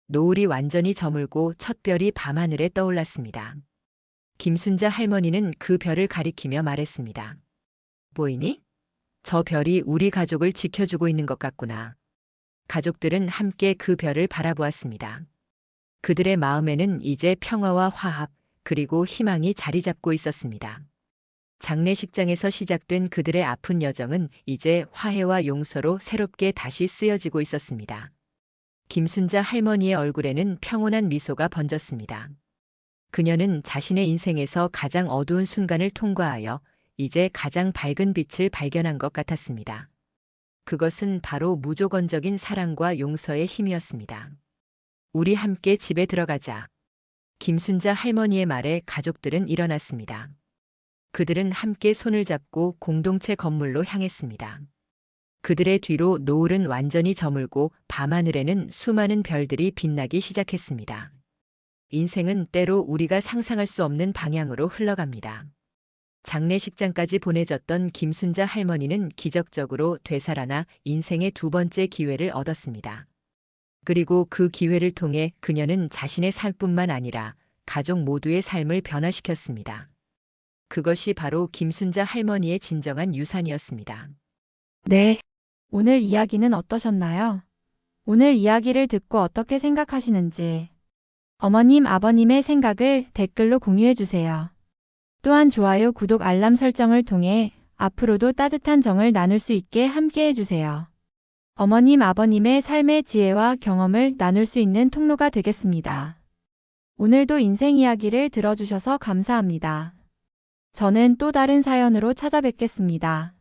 노을이 완전히 저물고 첫 별이 밤하늘에 떠올랐습니다. 김순자 할머니는 그 별을 가리키며 말했습니다. 보이니? 저 별이 우리 가족을 지켜주고 있는 것 같구나. 가족들은 함께 그 별을 바라보았습니다. 그들의 마음에는 이제 평화와 화합, 그리고 희망이 자리 잡고 있었습니다. 장례식장에서 시작된 그들의 아픈 여정은 이제 화해와 용서로 새롭게 다시 쓰여지고 있었습니다. 김순자 할머니의 얼굴에는 평온한 미소가 번졌습니다. 그녀는 자신의 인생에서 가장 어두운 순간을 통과하여 이제 가장 밝은 빛을 발견한 것 같았습니다. 그것은 바로 무조건적인 사랑과 용서의 힘이었습니다. 우리 함께 집에 들어가자. 김순자 할머니의 말에 가족들은 일어났습니다. 그들은 함께 손을 잡고 공동체 건물로 향했습니다. 그들의 뒤로 노을은 완전히 저물고 밤하늘에는 수많은 별들이 빛나기 시작했습니다. 인생은 때로 우리가 상상할 수 없는 방향으로 흘러갑니다. 장례식장까지 보내졌던 김순자 할머니는 기적적으로 되살아나 인생의 두 번째 기회를 얻었습니다. 그리고 그 기회를 통해 그녀는 자신의 삶뿐만 아니라 가족 모두의 삶을 변화시켰습니다. 그것이 바로 김순자 할머니의 진정한 유산이었습니다. 네. 오늘 이야기는 어떠셨나요? 오늘 이야기를 듣고 어떻게 생각하시는지 어머님, 아버님의 생각을 댓글로 공유해 주세요. 또한 좋아요, 구독, 알람 설정을 통해 앞으로도 따뜻한 정을 나눌 수 있게 함께 해주세요. 어머님, 아버님의 삶의 지혜와 경험을 나눌 수 있는 통로가 되겠습니다. 오늘도 인생 이야기를 들어주셔서 감사합니다. 저는 또 다른 사연으로 찾아뵙겠습니다.